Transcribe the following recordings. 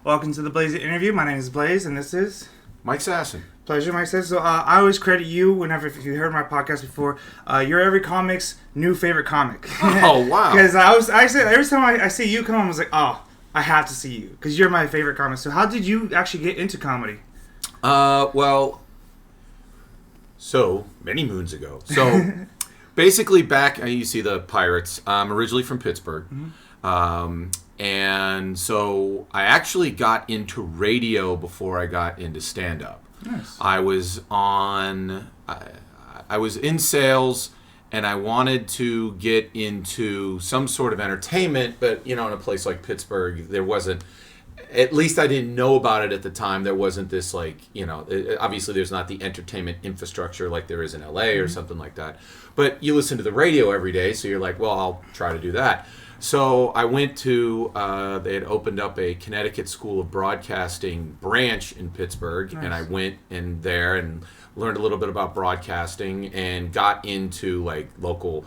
Welcome to the Blaize interview. My name is Blaize, and this is Mike Sasson. Pleasure, Mike Sasson. So I always credit you whenever, if you heard my podcast before, you're every comic's new favorite comic. Oh, wow. Because I said every time I see you come on, I was like, oh, I have to see you because you're my favorite comic. So how did you actually get into comedy? So many moons ago. So basically back, you see the Pirates. I'm originally from Pittsburgh. Mm-hmm. And so I actually got into radio before I got into stand-up. Nice. I was in sales, and I wanted to get into some sort of entertainment, but, in a place like Pittsburgh, there wasn't, at least I didn't know about it at the time, there wasn't this, obviously there's not the entertainment infrastructure like there is in LA or something like that. But you listen to the radio every day, so you're like, well, I'll try to do that. So I went to, they had opened up a Connecticut School of Broadcasting branch in Pittsburgh, nice. And I went in there and learned a little bit about broadcasting and got into local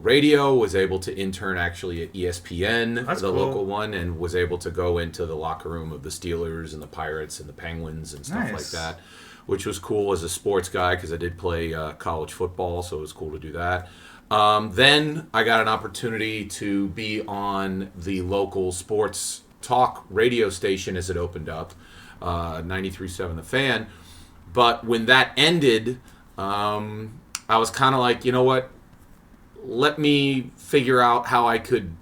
radio, was able to intern actually at ESPN, That's the cool. local one, and was able to go into the locker room of the Steelers and the Pirates and the Penguins and stuff Nice. like that, which was cool as a sports guy because I did play college football, so it was cool to do that. Then I got an opportunity to be on the local sports talk radio station as it opened up, 93.7 The Fan. But when that ended, I was kind of like, you know what? Let me figure out how I could,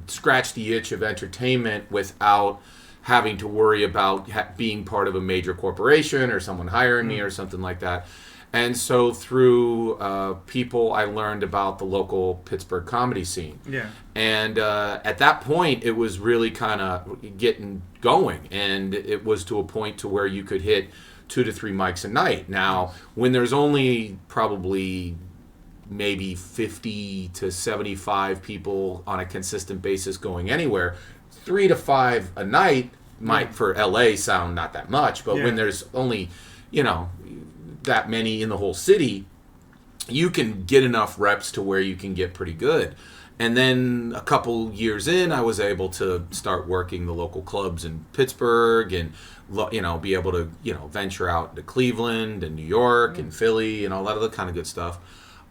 scratch the itch of entertainment without having to worry about being part of a major corporation or someone hiring me or something like that. And so through people, I learned about the local Pittsburgh comedy scene. Yeah. And at that point, it was really kind of getting going. And it was to a point to where you could hit 2 to 3 mics a night. Now, when there's only probably maybe 50 to 75 people on a consistent basis going anywhere, 3 to 5 a night might, for LA, sound not that much. But when there's only, that many in the whole city, you can get enough reps to where you can get pretty good. And then a couple years in, I was able to start working the local clubs in Pittsburgh and, be able to, venture out to Cleveland and New York and Philly and all that other kind of good stuff.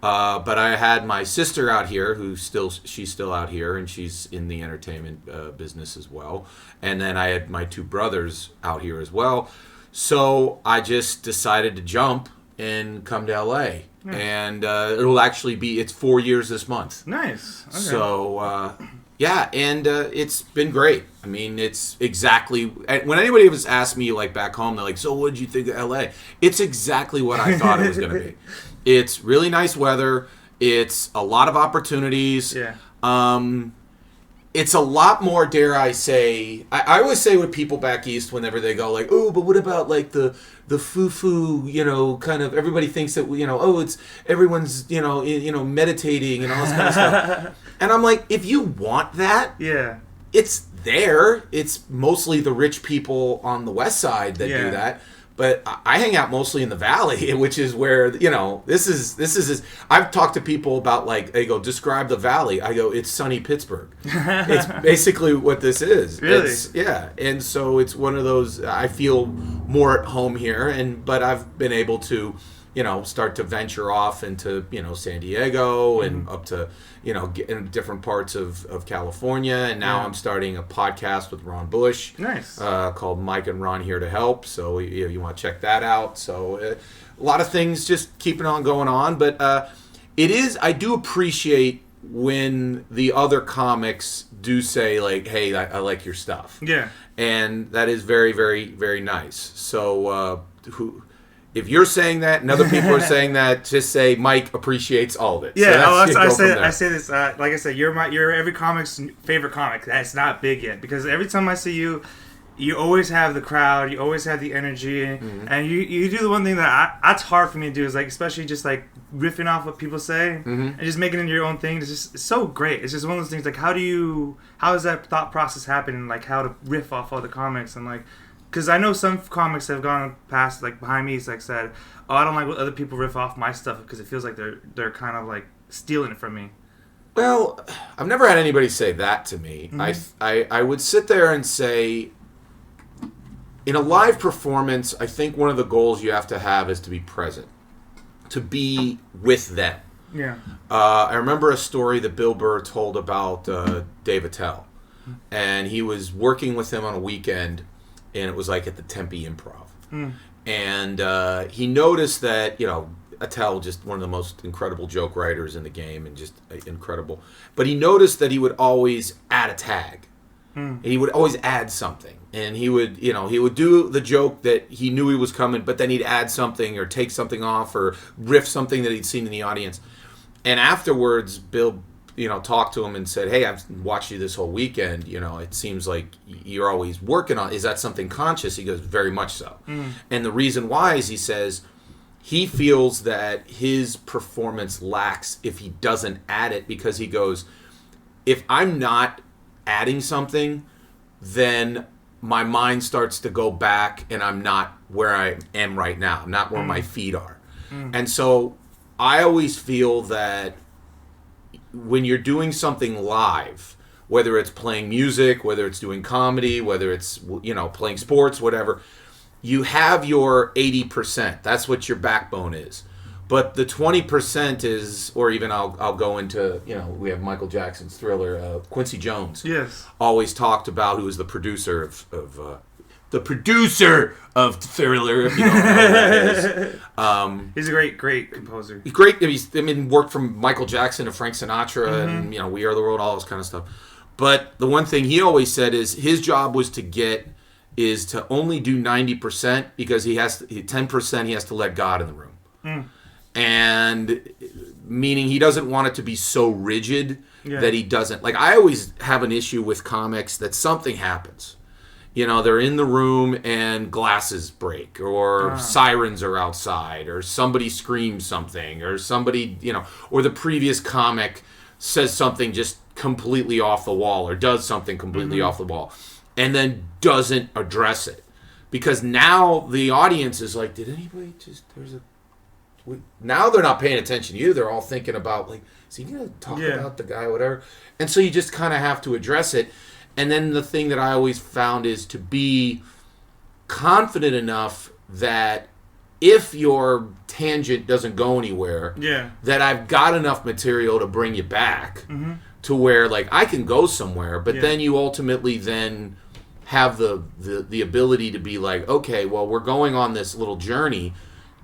But I had my sister out here she's still out here and she's in the entertainment business as well. And then I had my 2 brothers out here as well. So I just decided to jump and come to LA. Nice. And it'll actually be, it's 4 years this month. Nice. Okay. So, and it's been great. I mean, it's exactly, when anybody was asked me back home, they're like, so what did you think of LA? It's exactly what I thought it was going to be. It's really nice weather. It's a lot of opportunities. Yeah. It's a lot more, dare I say, I always say with people back east whenever they go oh, but what about the foo-foo, kind of, everybody thinks that, it's, everyone's, meditating and all this kind of stuff. And I'm like, if you want that, yeah, it's there. It's mostly the rich people on the west side that do that. But I hang out mostly in the valley, which is where, this is. I've talked to people about, they go, describe the valley. I go, it's sunny Pittsburgh. It's basically what this is. Really? And so it's one of those, I feel more at home here, but I've been able to, start to venture off into, San Diego and up to, get in different parts of California. And now I'm starting a podcast with Ron Bush. Nice. Called Mike and Ron Here to Help. So you want to check that out. So a lot of things just keeping on going on. But I do appreciate when the other comics do say, hey, I like your stuff. Yeah. And that is very, very, very nice. So if you're saying that and other people are saying that, just say Mike appreciates all of it. Yeah, so I say this. Like I said, you're every comic's favorite comic. That's not big yet because every time I see you, you always have the crowd. You always have the energy, and you do the one thing that's hard for me to do is especially just riffing off what people say and just making it your own thing. It's so great. It's just one of those things. How does that thought process happen? And how to riff off all the comics and because I know some comics have gone past, behind me, said, oh, I don't like when other people riff off my stuff because it feels like they're kind of, stealing it from me. Well, I've never had anybody say that to me. I would sit there and say, in a live performance, I think one of the goals you have to have is to be present, to be with them. Yeah. I remember a story that Bill Burr told about Dave Attell, and he was working with him on a weekend, and it was like at the Tempe Improv, and he noticed that Attell, just one of the most incredible joke writers in the game, and just incredible, but he noticed that he would always add a tag. And he would always add something, and he would do the joke that he knew he was coming, but then he'd add something or take something off or riff something that he'd seen in the audience. And afterwards, Bill, talked to him and said, "Hey, I've watched you this whole weekend. It seems like you're always working on. Is that something conscious?" He goes, "Very much so." And the reason why is, he says, he feels that his performance lacks if he doesn't add it, because he goes, if I'm not adding something, then my mind starts to go back and I'm not where I am right now. I'm not where my feet are. And so I always feel that when you're doing something live, whether it's playing music, whether it's doing comedy, whether it's playing sports, whatever, you have your 80%. That's what your backbone is. But the 20% is, or even I'll go into, we have Michael Jackson's Thriller, Quincy Jones. Yes. Always talked about, who was the producer of Thriller, if you don't know who that is. He's a great composer. He's great. Worked from Michael Jackson to Frank Sinatra and, We Are the World, all this kind of stuff. But the one thing he always said is his job was to only do 90%, because 10% he has to let God in the room. And meaning he doesn't want it to be so rigid that he doesn't. Like, I always have an issue with comics that something happens. They're in the room and glasses break, or sirens are outside, or somebody screams something, or somebody, or the previous comic says something just completely off the wall, or does something completely off the wall, and then doesn't address it. Because now the audience is like, did anybody now they're not paying attention to you. They're all thinking about, like, is he going to talk about the guy or whatever? And so you just kind of have to address it. And then the thing that I always found is to be confident enough that if your tangent doesn't go anywhere, that I've got enough material to bring you back to where, like, I can go somewhere. But then you ultimately then have the ability to be like, okay, well, we're going on this little journey.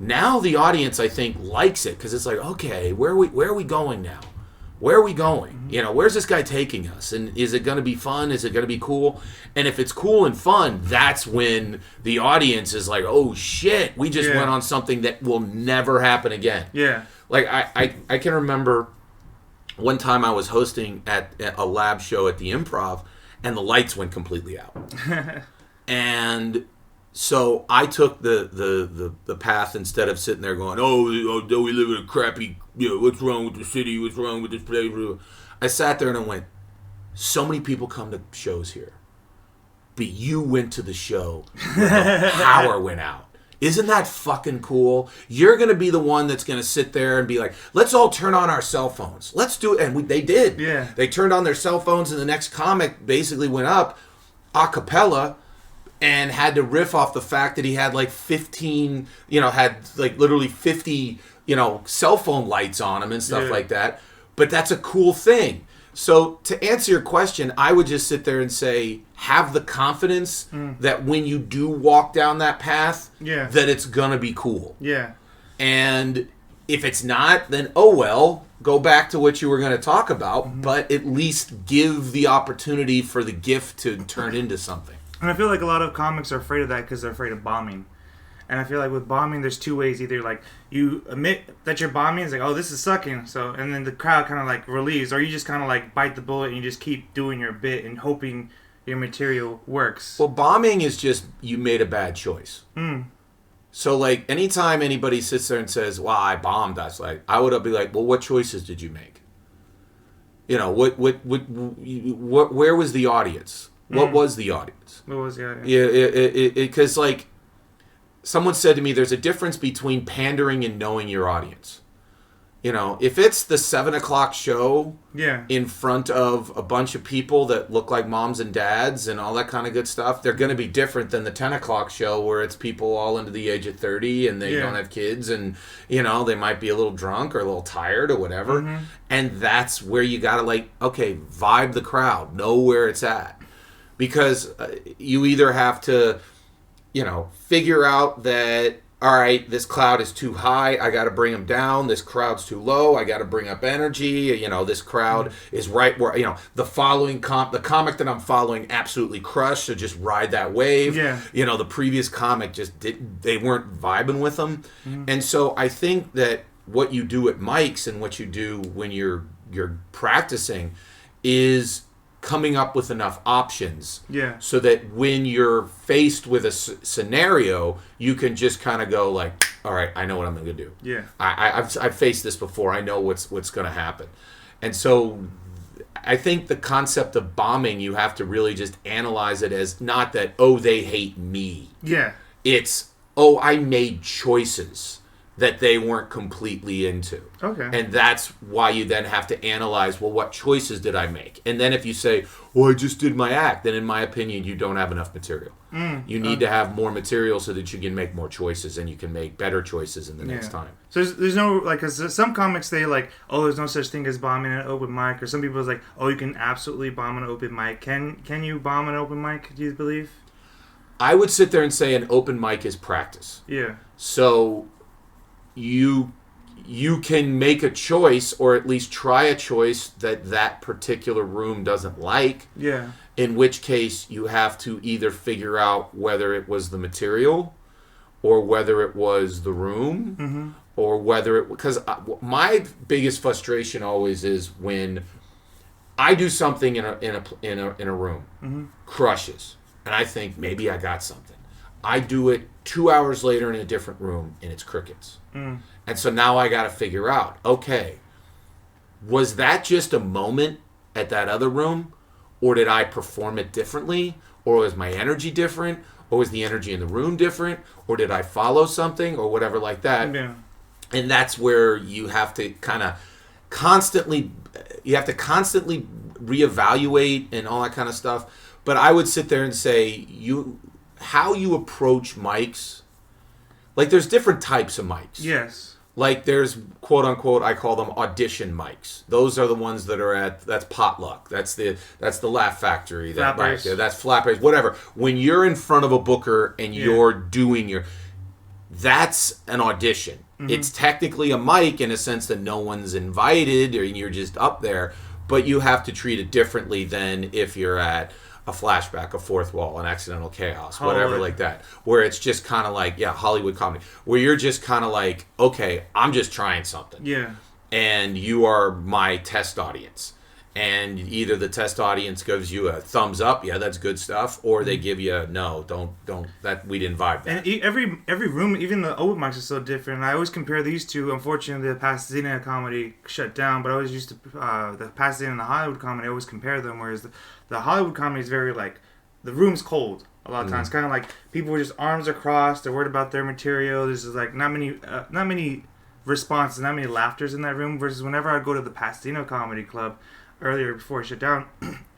Now the audience, I think, likes it, because it's like, okay, where are we going now? Where are we going? Where's this guy taking us? And is it going to be fun? Is it going to be cool? And if it's cool and fun, that's when the audience is like, oh shit, we just went on something that will never happen again. Yeah. Like, I can remember one time I was hosting at a lab show at the Improv, and the lights went completely out. And so I took the path, instead of sitting there going, oh, we live in a crappy, what's wrong with the city? What's wrong with this place? I sat there and I went, so many people come to shows here, but you went to the show where the power went out. Isn't that fucking cool? You're going to be the one that's going to sit there and be like, let's all turn on our cell phones. Let's do it. And they did. Yeah. They turned on their cell phones, and the next comic basically went up a cappella and had to riff off the fact that he had like 15, had like literally 50, cell phone lights on him and stuff like that. But that's a cool thing. So to answer your question, I would just sit there and say, have the confidence that when you do walk down that path, that it's going to be cool. Yeah. And if it's not, then oh well, go back to what you were going to talk about, but at least give the opportunity for the gift to turn into something. And I feel like a lot of comics are afraid of that because they're afraid of bombing. And I feel like with bombing, there's two ways. Either like you admit that you're bombing, it's like, oh, this is sucking. So, and then the crowd kind of like relieves, or you just kind of like bite the bullet and you just keep doing your bit and hoping your material works. Well, bombing is just you made a bad choice. So like anytime anybody sits there and says, well, I bombed, that's like, I would be like, well, what choices did you make? Where was the audience? What was the audience? What was the audience? Yeah, because like someone said to me, there's a difference between pandering and knowing your audience. You know, if it's the 7:00 show Yeah. in front of a bunch of people that look like moms and dads and all that kind of good stuff, they're going to be different than the 10:00 show where it's people all under the age of 30 and they don't have kids and, you know, they might be a little drunk or a little tired or whatever. Mm-hmm. And that's where you got to, like, okay, vibe the crowd, know where it's at. Because you either have to, you know, figure out that, all right, this cloud is too high, I got to bring them down. This crowd's too low, I got to bring up energy. You know, this crowd is right where, you know, the comic that I'm following absolutely crushed, so just ride that wave. Yeah. You know, the previous comic just they weren't vibing with them. Mm-hmm. And so I think that what you do at mics and what you do when you're practicing is coming up with enough options so that when you're faced with a scenario, you can just kind of go like, all right, I know what I'm going to do. Yeah. I've faced this before. I know what's going to happen. And so I think the concept of bombing, you have to really just analyze it as not that, oh, they hate me. Yeah. It's, oh, I made choices that they weren't completely into. Okay. And that's why you then have to analyze, well, what choices did I make? And then if you say, well, I just did my act, then in my opinion, you don't have enough material. You need to have more material so that you can make more choices and you can make better choices in the next time. So there's no, like, cause some comics, they like, oh, there's no such thing as bombing an open mic. Or some people is like, oh, you can absolutely bomb an open mic. Can you bomb an open mic, do you believe? I would sit there and say an open mic is practice. Yeah. So you can make a choice or at least try a choice that particular room doesn't like. Yeah. In which case you have to either figure out whether it was the material or whether it was the room or whether it, because my biggest frustration always is when I do something in a room, crushes, and I think maybe I got something. I do it 2 hours later in a different room, and it's crickets. And so now I got to figure out, okay, was that just a moment at that other room, or did I perform it differently, or was my energy different, or was the energy in the room different, or did I follow something, or whatever like that? Yeah. And that's where you have to kind of constantly reevaluate and all that kind of stuff. But I would sit there and say, how you approach mics, like there's different types of mics. Yes. Like there's quote unquote, I call them audition mics. Those are the ones that are that's Potluck. That's the Laugh Factory. That's Flappers. Whatever. When you're in front of a booker and you're doing that's an audition. It's technically a mic in a sense that no one's invited or you're just up there, but you have to treat it differently than if you're at a flashback, a fourth wall, an accidental chaos, whatever like that, where it's just kind of like, Hollywood comedy, where you're just kind of like, okay, I'm just trying something. Yeah. And you are my test audience. And either the test audience gives you a thumbs up, that's good stuff, or they give you a no, don't, that we didn't vibe that. And every room, even the open mics are so different. And I always compare these two. Unfortunately, the Pasadena comedy shut down, but I always used to, the Pasadena and the Hollywood comedy, I always compare them, whereas the Hollywood comedy is very like, the room's cold a lot of times. Kind of like people with just arms are crossed, they're worried about their material. There's just like not many responses, not many laughters in that room, versus whenever I go to the Pasadena Comedy Club, earlier before it shut down,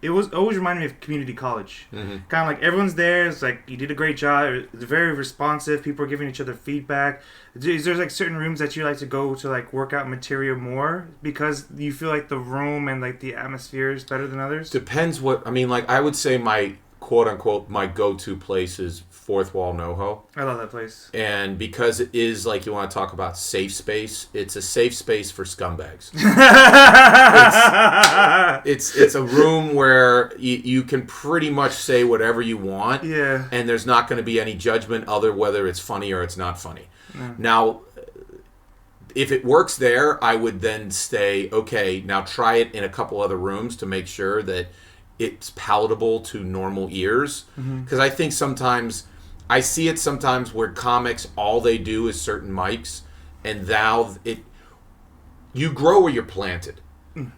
it was always reminded me of community college. Kind of like everyone's there. It's like you did a great job. It's very responsive. People are giving each other feedback. Is there like certain rooms that you like to go to like work out material more because you feel like the room and like the atmosphere is better than others? Depends what I mean. Like I would say my quote unquote my go-to place is Fourth Wall NoHo. I love that place. And because it is like you want to talk about safe space, it's a safe space for scumbags. it's a room where you can pretty much say whatever you want. Yeah. And there's not going to be any judgment other whether it's funny or it's not funny. Yeah. Now, if it works there, I would then say, okay, now try it in a couple other rooms to make sure that it's palatable to normal ears. Because I think sometimes I see it sometimes where comics, all they do is certain mics, and you grow where you're planted.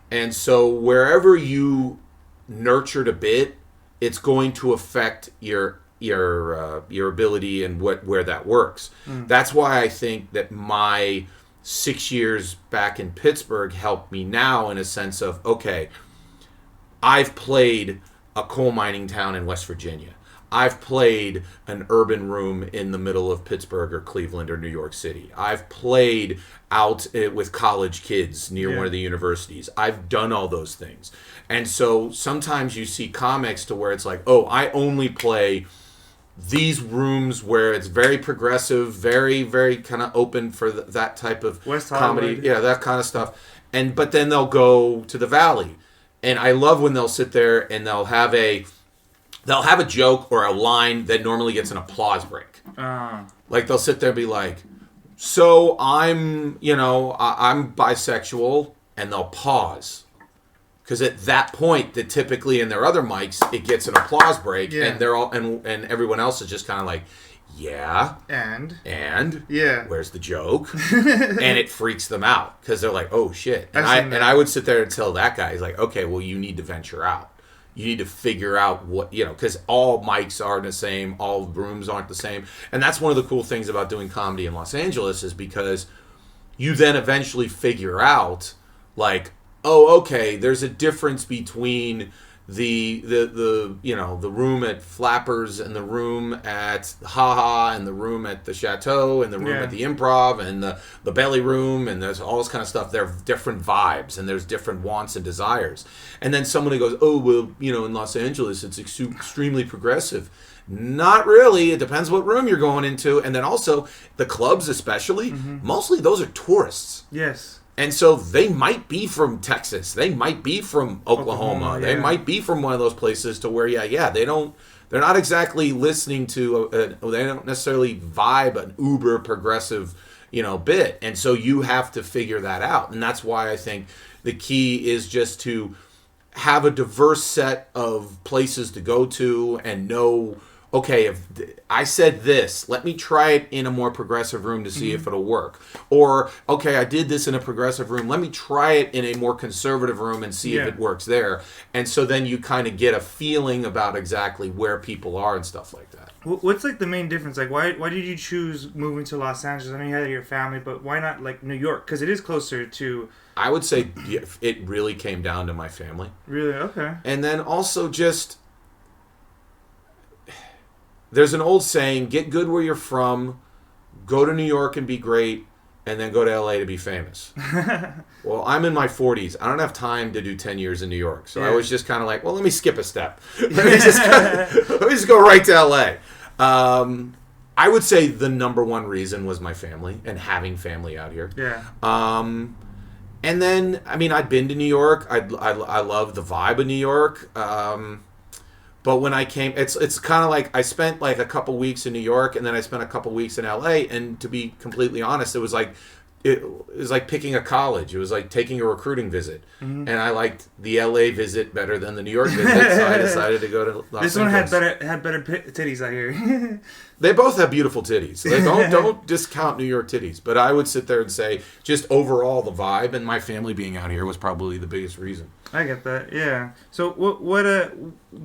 And so wherever you nurtured a bit, it's going to affect your ability and where that works. That's why I think that my 6 years back in Pittsburgh helped me now in a sense of, okay, I've played a coal mining town in West Virginia. I've played an urban room in the middle of Pittsburgh or Cleveland or New York City. I've played out with college kids near one of the universities. I've done all those things. And so sometimes you see comics to where it's like, oh, I only play these rooms where it's very progressive, very, very kind of open for that type of West comedy. Hollywood. Yeah, that kind of stuff. But then they'll go to the Valley. And I love when they'll sit there and they'll have a joke or a line that normally gets an applause break. Like they'll sit there and be like, so I'm bisexual, and they'll pause. Because at that point, that typically in their other mics, it gets an applause break, and they're all and everyone else is just kind of like, yeah, and yeah, where's the joke? And it freaks them out because they're like, oh shit. And I would sit there and tell that guy, he's like, okay, well, you need to venture out. You need to figure out what, because all mics aren't the same, all rooms aren't the same. And that's one of the cool things about doing comedy in Los Angeles is because you then eventually figure out, like, oh, okay, there's a difference between the room at Flappers and the room at Haha and the room at the Chateau and the room at the Improv and the Belly Room, and there's all this kind of stuff. There are different vibes and there's different wants and desires. And then somebody goes, oh, well, in Los Angeles it's extremely progressive. Not really. It depends what room you're going into. And then also the clubs especially, mostly those are tourists. Yes. And so they might be from Texas. They might be from Oklahoma. They might be from one of those places to where, they're not exactly listening to, they don't necessarily vibe an uber progressive, bit. And so you have to figure that out. And that's why I think the key is just to have a diverse set of places to go to and know, okay, if I said this, let me try it in a more progressive room to see if it'll work. Or, okay, I did this in a progressive room. Let me try it in a more conservative room and see if it works there. And so then you kind of get a feeling about exactly where people are and stuff like that. What's like the main difference? Like, why did you choose moving to Los Angeles? I know you had your family, but why not like New York? Because it is closer to... I would say it really came down to my family. Really? Okay. And then also just... There's an old saying, get good where you're from, go to New York and be great, and then go to LA to be famous. Well, I'm in my 40s. I don't have time to do 10 years in New York. So I was just kind of like, well, let me skip a step. Let me just go right to LA. I would say the number one reason was my family and having family out here. Yeah. And then, I'd been to New York. I love the vibe of New York. But when I came, it's kind of like I spent like a couple weeks in New York and then I spent a couple weeks in LA. And to be completely honest, it was like picking a college. It was like taking a recruiting visit. And I liked the LA visit better than the New York visit, so I decided to go to Los Angeles. This one had better titties out here. They both have beautiful titties. They don't discount New York titties. But I would sit there and say, just overall, the vibe and my family being out here was probably the biggest reason. I get that, yeah. So what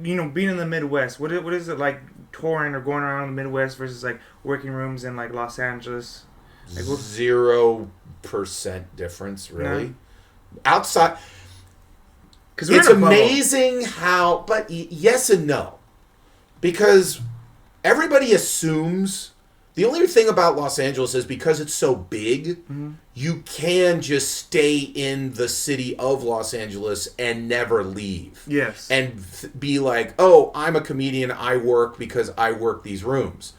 being in the Midwest, what is it like touring or going around the Midwest versus like working rooms in like Los Angeles? Like, 0% difference, really. No. Outside, it's amazing how, but yes and no, because everybody assumes. The only thing about Los Angeles is because it's so big, you can just stay in the city of Los Angeles and never leave. Yes. And be like, oh, I'm a comedian, I work because I work these rooms.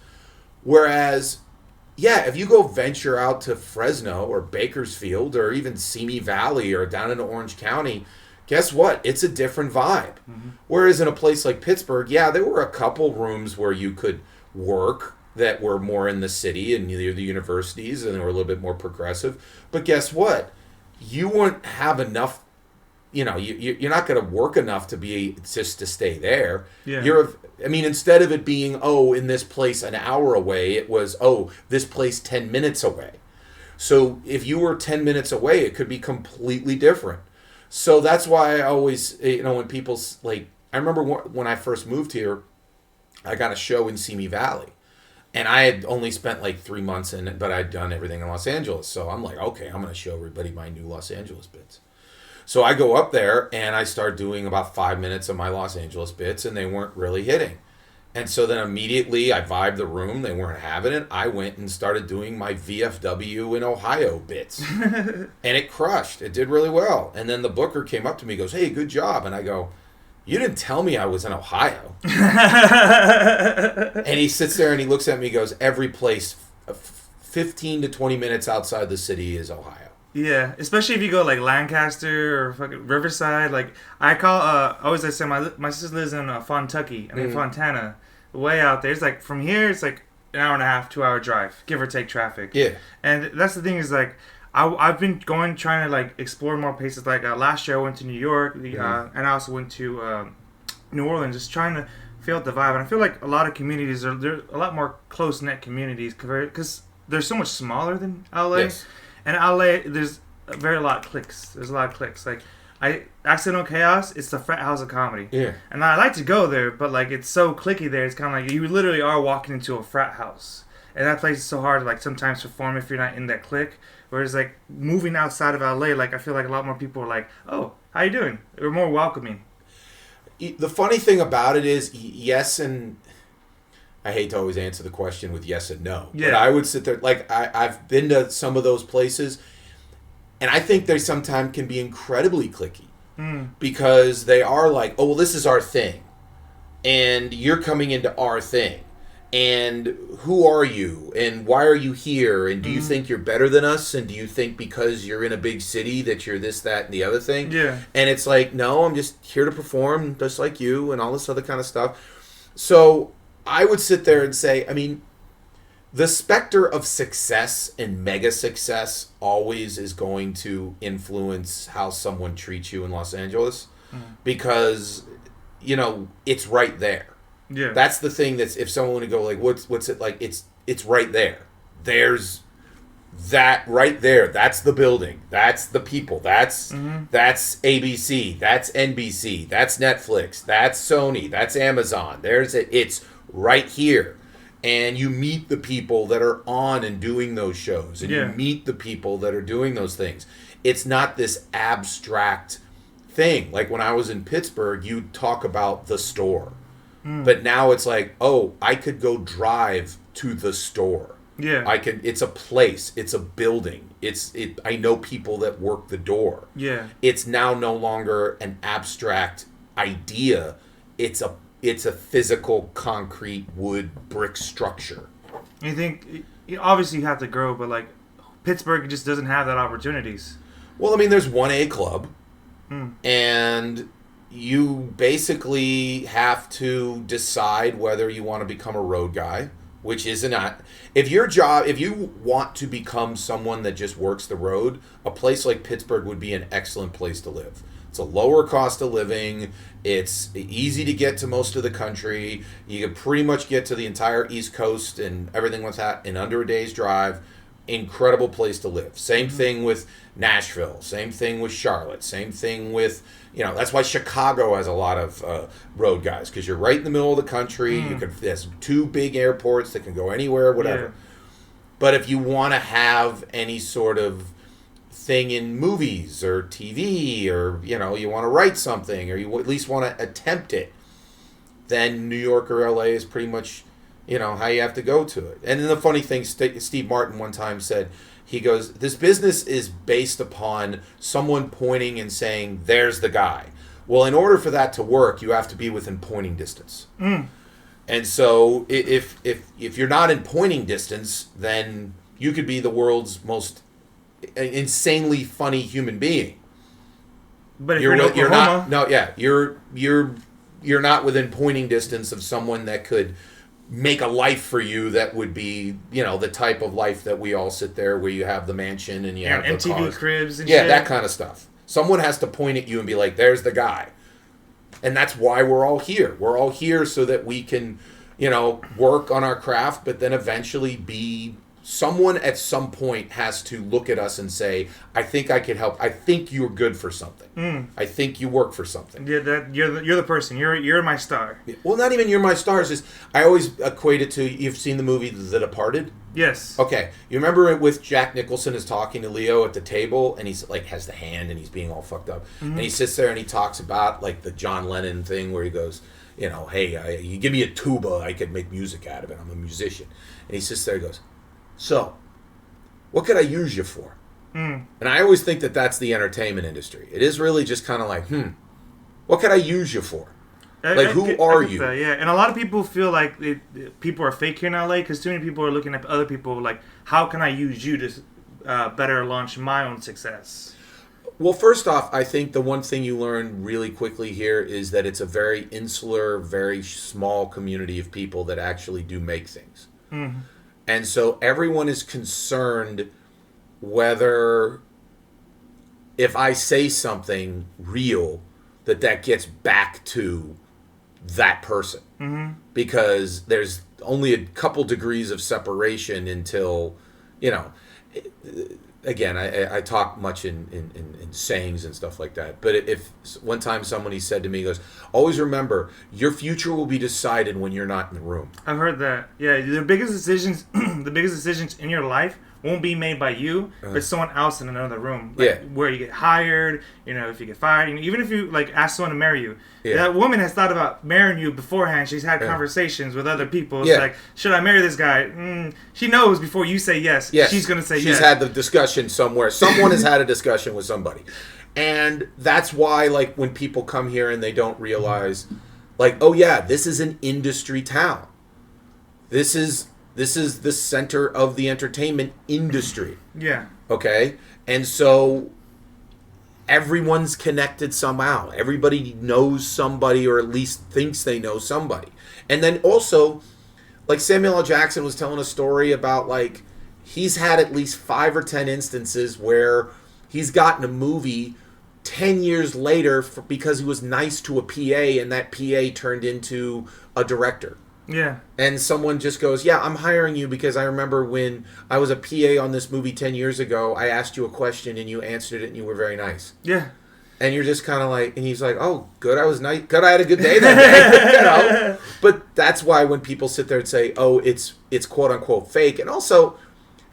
Whereas, if you go venture out to Fresno or Bakersfield or even Simi Valley or down into Orange County, guess what? It's a different vibe. Whereas in a place like Pittsburgh, there were a couple rooms where you could work that were more in the city and near the universities and they were a little bit more progressive. But guess what? You won't have enough, you're not going to work enough to be just to stay there. Yeah. Instead of it being, in this place an hour away, it was, this place 10 minutes away. So if you were 10 minutes away, it could be completely different. So that's why I always, when people, like, I remember when I first moved here, I got a show in Simi Valley. And I had only spent like 3 months in it, but I'd done everything in Los Angeles. So I'm like, okay, I'm going to show everybody my new Los Angeles bits. So I go up there and I start doing about 5 minutes of my Los Angeles bits, and they weren't really hitting. And so then immediately I vibed the room. They weren't having it. I went and started doing my VFW in Ohio bits. And it crushed. It did really well. And then the booker came up to me and goes, hey, good job. And I go, you didn't tell me I was in Ohio. And he sits there and he looks at me and goes, every place 15 to 20 minutes outside the city is Ohio. Yeah, especially if you go like Lancaster or fucking Riverside. Like I always I say my sister lives in Fontana, way out there. It's like from here, it's like an hour and a half, 2 hour drive, give or take traffic. Yeah, and that's the thing is like I've been trying to like explore more places. Like last year I went to New York, and I also went to New Orleans, just trying to feel out the vibe. And I feel like a lot of communities they're a lot more close knit communities because they're so much smaller than LA. Yes. And LA, there's a lot of cliques. There's a lot of cliques. Like, Accidental Chaos, it's the frat house of comedy. Yeah. And I like to go there, but, like, it's so cliquey there. It's kind of like you literally are walking into a frat house. And that place is so hard to, like, sometimes perform if you're not in that clique. Whereas, like, moving outside of LA, like, I feel like a lot more people are like, oh, how you doing? They're more welcoming. The funny thing about it is, yes, and I hate to always answer the question with yes and no. Yeah. But I would sit there, like, I've been to some of those places, and I think they sometimes can be incredibly cliquey. Because they are like, oh, well, this is our thing. And you're coming into our thing. And who are you? And why are you here? And do you think you're better than us? And do you think because you're in a big city that you're this, that, and the other thing? Yeah. And it's like, no, I'm just here to perform just like you and all this other kind of stuff. So I would sit there and say, I mean, the specter of success and mega success always is going to influence how someone treats you in Los Angeles because, you know, it's right there. Yeah. That's the thing that's, if someone would go like, what's it like? It's right there. There's that right there. That's the building. That's the people. That's ABC. That's NBC. That's Netflix. That's Sony. That's Amazon. There's it. It's right here. And you meet the people that are on and doing those shows. And you meet the people that are doing those things. It's not this abstract thing. Like when I was in Pittsburgh, you talk about the store. But now it's like, oh, I could go drive to the store. Yeah. It's a place. It's a building. I know people that work the door. Yeah. It's now no longer an abstract idea. It's a physical concrete wood brick structure. You think obviously you have to grow, but like Pittsburgh just doesn't have that opportunities. Well, I mean, there's 1A club, and you basically have to decide whether you want to become a road guy, which is not. If you want to become someone that just works the road, a place like Pittsburgh would be an excellent place to live. It's a lower cost of living. It's easy to get to most of the country. You can pretty much get to the entire East Coast and everything like that in under a day's drive. Incredible place to live. Same thing with Nashville. Same thing with Charlotte. Same thing with, that's why Chicago has a lot of road guys, because you're right in the middle of the country. There's 2 big airports that can go anywhere, whatever. Yeah. But if you want to have any sort of thing in movies or TV, or you want to write something, or you at least want to attempt it, then New York or LA is pretty much how you have to go to it. And then the funny thing, Steve Martin one time said, he goes, this business is based upon someone pointing and saying, there's the guy. Well, in order for that to work, you have to be within pointing distance. And so if you're not in pointing distance, then you could be the world's most insanely funny human being. But if you're not, you're not within pointing distance of someone that could make a life for you that would be, the type of life that we all sit there where you have the mansion and you have the MTV cars. cribs and shit. That kind of stuff. Someone has to point at you and be like, there's the guy. And that's why we're all here. We're all here so that we can, work on our craft, but then eventually be someone at some point has to look at us and say, I think I could help. I think you're good for something. I think you work for something. Yeah, you're the person. You're my star. Well, not even you're my star. It's just, I always equate it to, you've seen the movie The Departed? Yes. Okay. You remember it with Jack Nicholson is talking to Leo at the table, and he's like, has the hand, and he's being all fucked up. And he sits there and he talks about like the John Lennon thing where he goes, you know, hey, you give me a tuba, I could make music out of it. I'm a musician. And he sits there and goes, so, what could I use you for? And I always think that that's the entertainment industry. It is really just kind of like, what could I use you for? Like, who are you? Yeah, and a lot of people feel like people are fake here in LA because too many people are looking at other people like, how can I use you to better launch my own success? Well, first off, I think the one thing you learn really quickly here is that it's a very insular, very small community of people that actually do make things. And so everyone is concerned whether if I say something real, that gets back to that person. Because there's only a couple degrees of separation until, you know, again, I talk much in sayings and stuff like that. But if one time somebody said to me, he goes, always remember, your future will be decided when you're not in the room. I've heard that. Yeah, the biggest decisions, in your life won't be made by you, but someone else in another room. Like, where you get hired, you know, if you get fired, you know, even if you like ask someone to marry you. That woman has thought about marrying you beforehand. She's had conversations with other people. It's like, should I marry this guy? She knows before you say yes. She's going to say yes. She's had the discussion somewhere. Someone has had a discussion with somebody. And that's why, like, when people come here and they don't realize, like, oh yeah, this is an industry town. This is the center of the entertainment industry. Yeah. Okay? And so everyone's connected somehow. Everybody knows somebody, or at least thinks they know somebody. And then also, like Samuel L. Jackson was telling a story about, like, he's had at least 5 or 10 instances where he's gotten a movie 10 years later because he was nice to a PA, and that PA turned into a director. Yeah. And someone just goes, yeah, I'm hiring you because I remember when I was a PA on this movie 10 years ago, I asked you a question and you answered it and you were very nice. Yeah. And you're just kind of like, and he's like, oh, good, I was nice. Good, I had a good day that day. You know? But that's why when people sit there and say, oh, it's quote unquote fake. And also,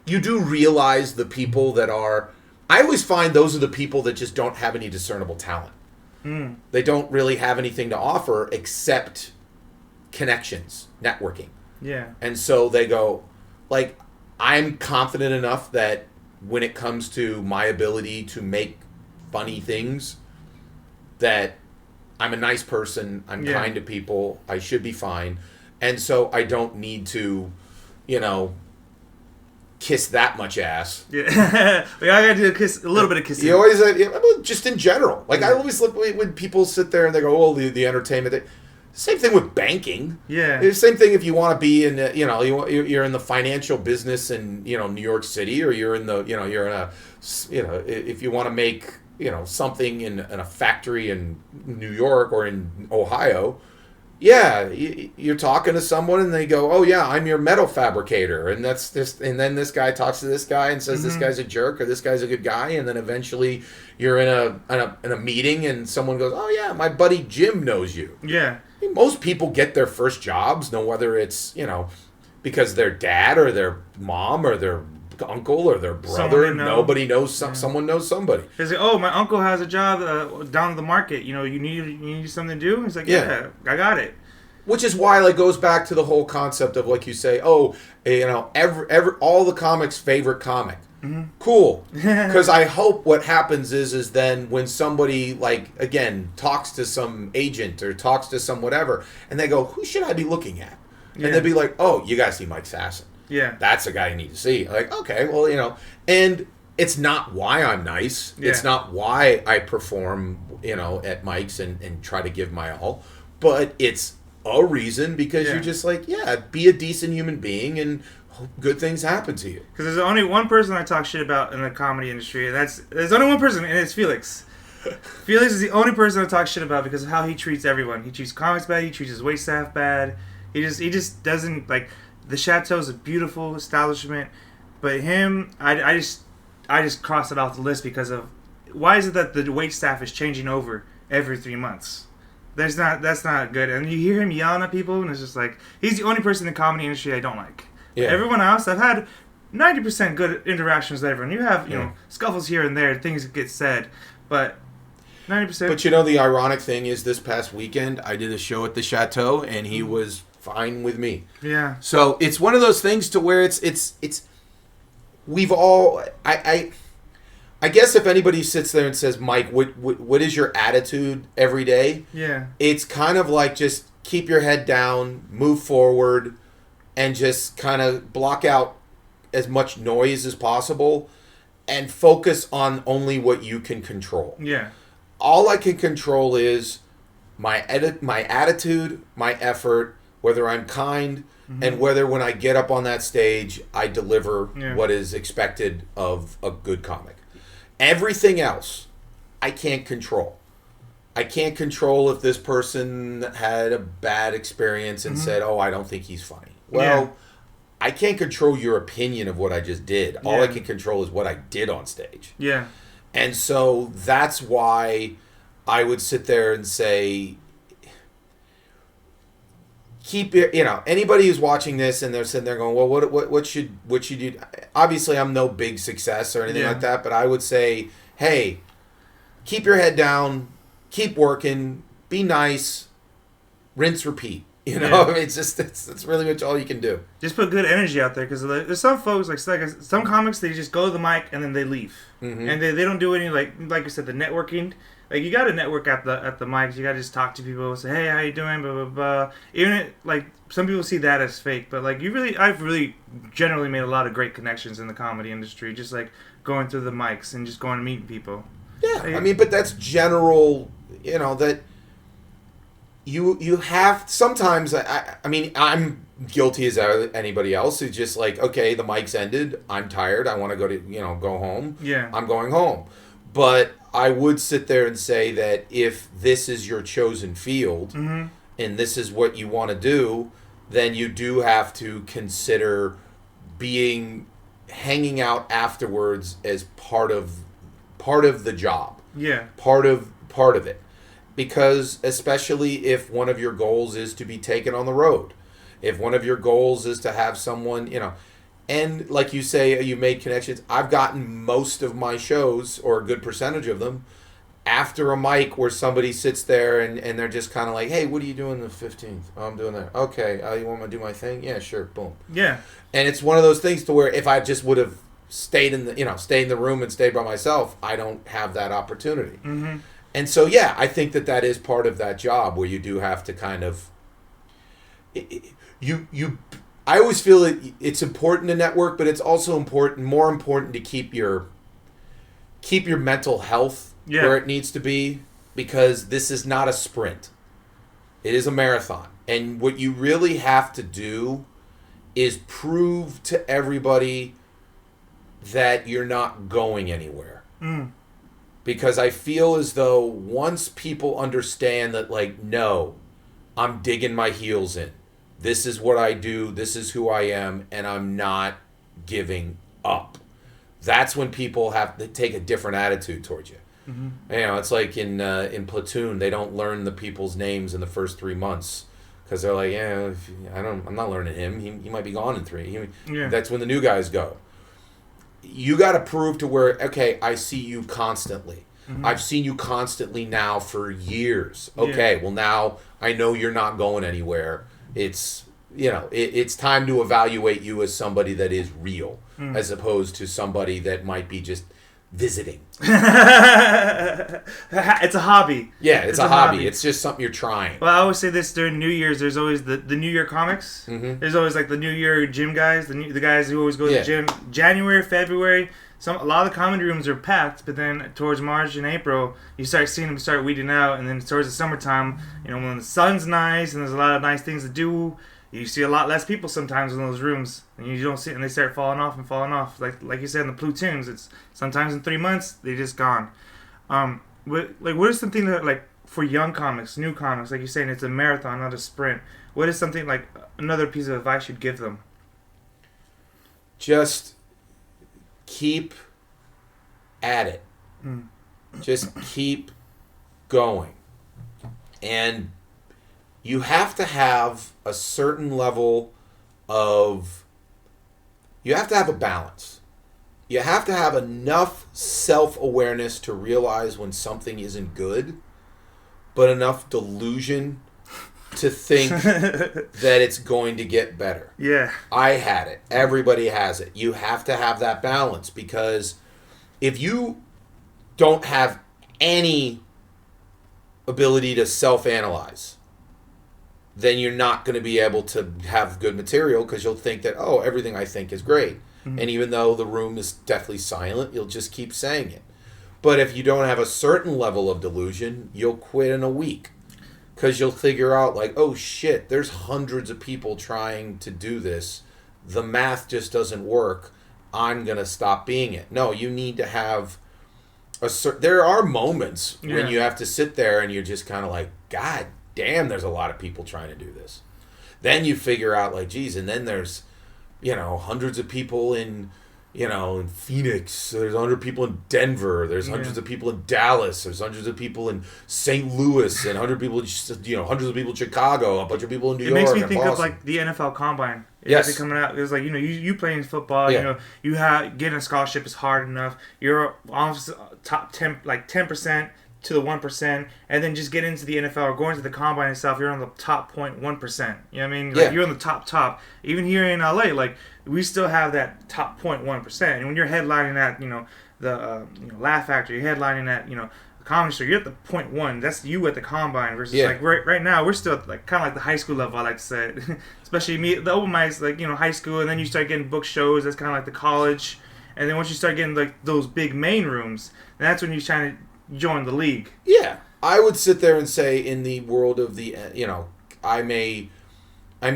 you do realize the people that are, I always find those are the people that just don't have any discernible talent. They don't really have anything to offer except connections, networking. Yeah. And so they go, like, I'm confident enough that when it comes to my ability to make funny things, that I'm a nice person, I'm kind to people, I should be fine. And so I don't need to, you know, kiss that much ass. Yeah. Like, I gotta do a little bit of kissing. You always, just in general. Like, I always look when people sit there and they go, oh, the entertainment. Same thing with banking. Yeah. It's the same thing if you want to be in, you know, you're in the financial business in, you know, New York City, or you're in the, you know, you're in a, you know, if you want to make, you know, something in a factory in New York or in Ohio, yeah, you're talking to someone and they go, oh yeah, I'm your metal fabricator, and that's just, and then this guy talks to this guy and says this guy's a jerk or this guy's a good guy, and then eventually you're in a meeting and someone goes, oh yeah, my buddy Jim knows you. Yeah. I mean, most people get their first jobs, whether it's, you know, because their dad or their mom or their uncle or their brother. Nobody knows. Someone knows somebody. They say, "Oh, my uncle has a job down at the market. You know, you need something to do." He's like, "Yeah, I got it." Which is why, like, goes back to the whole concept of, like you say, oh, you know, every all the comics' favorite comic. Cool. Because I hope what happens is then when somebody, like, again, talks to some agent or talks to some whatever, and they go, who should I be looking at? And they'd be like, oh, you gotta see Mike Sasson. Yeah. That's a guy you need to see. Like, okay, well, you know, and it's not why I'm nice. Yeah. It's not why I perform, you know, at Mike's and try to give my all, but it's a reason because you're just like, be a decent human being and good things happen to you. Because there's only one person I talk shit about in the comedy industry, and there's only one person, and it's Felix. Felix is the only person I talk shit about because of how he treats everyone. He treats comics bad. He treats his waitstaff bad. He just doesn't, like, the Chateau's a beautiful establishment. But him, I just crossed it off the list because of why is it that the wait staff is changing over every 3 months? That's not good. And you hear him yelling at people, and it's just like he's the only person in the comedy industry I don't like. Yeah. Everyone else, I've had 90% good interactions with everyone. You have scuffles here and there, things get said, but 90%. But you know, the ironic thing is, this past weekend I did a show at the Chateau, and he was fine with me. Yeah. So it's one of those things to where it's we've all I guess if anybody sits there and says, Mike, what is your attitude every day? Yeah. It's kind of like just keep your head down, move forward, and just kind of block out as much noise as possible and focus on only what you can control. Yeah. All I can control is my attitude, my effort, whether I'm kind, and whether when I get up on that stage, I deliver what is expected of a good comic. Everything else, I can't control. I can't control if this person had a bad experience and said, oh, I don't think he's funny. Well, I can't control your opinion of what I just did. All I can control is what I did on stage. Yeah. And so that's why I would sit there and say, keep it, anybody who's watching this and they're sitting there going, well, what should you do? Obviously, I'm no big success or anything like that, but I would say, hey, keep your head down, keep working, be nice, rinse, repeat. It's just that's really much all you can do. Just put good energy out there, because there's some folks like some comics, they just go to the mic and then they leave, and they don't do any like you said, the networking. Like, you got to network at the mics. You got to just talk to people, say, hey, how you doing, blah blah blah. Even like some people see that as fake, but like I've really generally made a lot of great connections in the comedy industry, just like going through the mics and just going to meet people. Yeah, I mean, but that's general. That. You have sometimes. I mean, I'm guilty as anybody else who's just like, okay, the mic's ended. I'm tired. I want to go home. Yeah, I'm going home. But I would sit there and say that if this is your chosen field and this is what you want to do, then you do have to consider hanging out afterwards as part of the job. Yeah, part of it. Because especially if one of your goals is to be taken on the road, if one of your goals is to have someone, and like you say, you made connections. I've gotten most of my shows, or a good percentage of them, after a mic where somebody sits there and they're just kind of like, hey, what are you doing the 15th? Oh, I'm doing that. Okay, you want me to do my thing? Yeah, sure, boom. Yeah. And it's one of those things to where if I just would have stayed in the room and stayed by myself, I don't have that opportunity. Mm-hmm. And so, yeah, I think that is part of that job where you do have to kind of I always feel it's important to network, but it's also more important to keep your mental health where it needs to be, because this is not a sprint. It is a marathon. And what you really have to do is prove to everybody that you're not going anywhere. Mm. Because I feel as though once people understand that, like, no, I'm digging my heels in. This is what I do. This is who I am. And I'm not giving up. That's when people have to take a different attitude towards you. Mm-hmm. It's like in Platoon, they don't learn the people's names in the first 3 months. Because they're like, I'm not learning him. He might be gone in 3. That's when the new guys go. You got to prove to where, okay, I see you constantly. Mm-hmm. I've seen you constantly now for years. Okay, well, now I know you're not going anywhere. It's, it's time to evaluate you as somebody that is real, as opposed to somebody that might be just visiting. It's a hobby. Yeah, it's a hobby. It's just something you're trying. Well, I always say this during New Year's. There's always the New Year comics. Mm-hmm. There's always like the New Year gym guys, the guys who always go to the gym. January, February, a lot of the comedy rooms are packed, but then towards March and April, you start seeing them start weeding out, and then towards the summertime, when the sun's nice and there's a lot of nice things to do, you see a lot less people sometimes in those rooms, and you don't see, and they start falling off. Like you said in the platoons, it's sometimes in 3 months they just gone. What is something that, like, for young comics, new comics, like you're saying, it's a marathon, not a sprint. What is something, like, another piece of advice you'd give them? Just keep at it. Just keep going. And you have to have a certain level of... You have to have a balance. You have to have enough self-awareness to realize when something isn't good, but enough delusion to think that it's going to get better. Yeah. I had it. Everybody has it. You have to have that balance, because if you don't have any ability to self-analyze, then you're not going to be able to have good material, because you'll think that, oh, everything I think is great. Mm-hmm. And even though the room is deathly silent, you'll just keep saying it. But if you don't have a certain level of delusion, you'll quit in a week. Because you'll figure out, like, oh, shit, there's hundreds of people trying to do this. The math just doesn't work. I'm going to stop being it. No, you need to have there are moments when you have to sit there and you're just kind of like, God damn, there's a lot of people trying to do this. Then you figure out, like, geez, and then there's, hundreds of people in Phoenix. There's 100 people in Denver. There's hundreds of people in Dallas. There's hundreds of people in St. Louis, and hundreds of people in Chicago. A bunch of people in New York. It makes me think of like the NFL Combine. Yes, coming out. It was like you playing football. Yeah. You have getting a scholarship is hard enough. You're almost top 10, like 10% to the 1%, and then just get into the NFL or going to the Combine itself. You're on the top 0.1%. You know what I mean? Like you're on the top. Even here in LA, like we still have that top 0.1%. And when you're headlining at the Laugh Factory, you're headlining at the Comedy Store, you're at the 0.1. That's you at the Combine versus like right now we're still like kind of like the high school level. I like to say it. Especially me, the open mics, like high school, and then you start getting book shows. That's kind of like the college, and then once you start getting like those big main rooms, that's when you're trying to join the league. Yeah, I would sit there and say, in the world of the I'm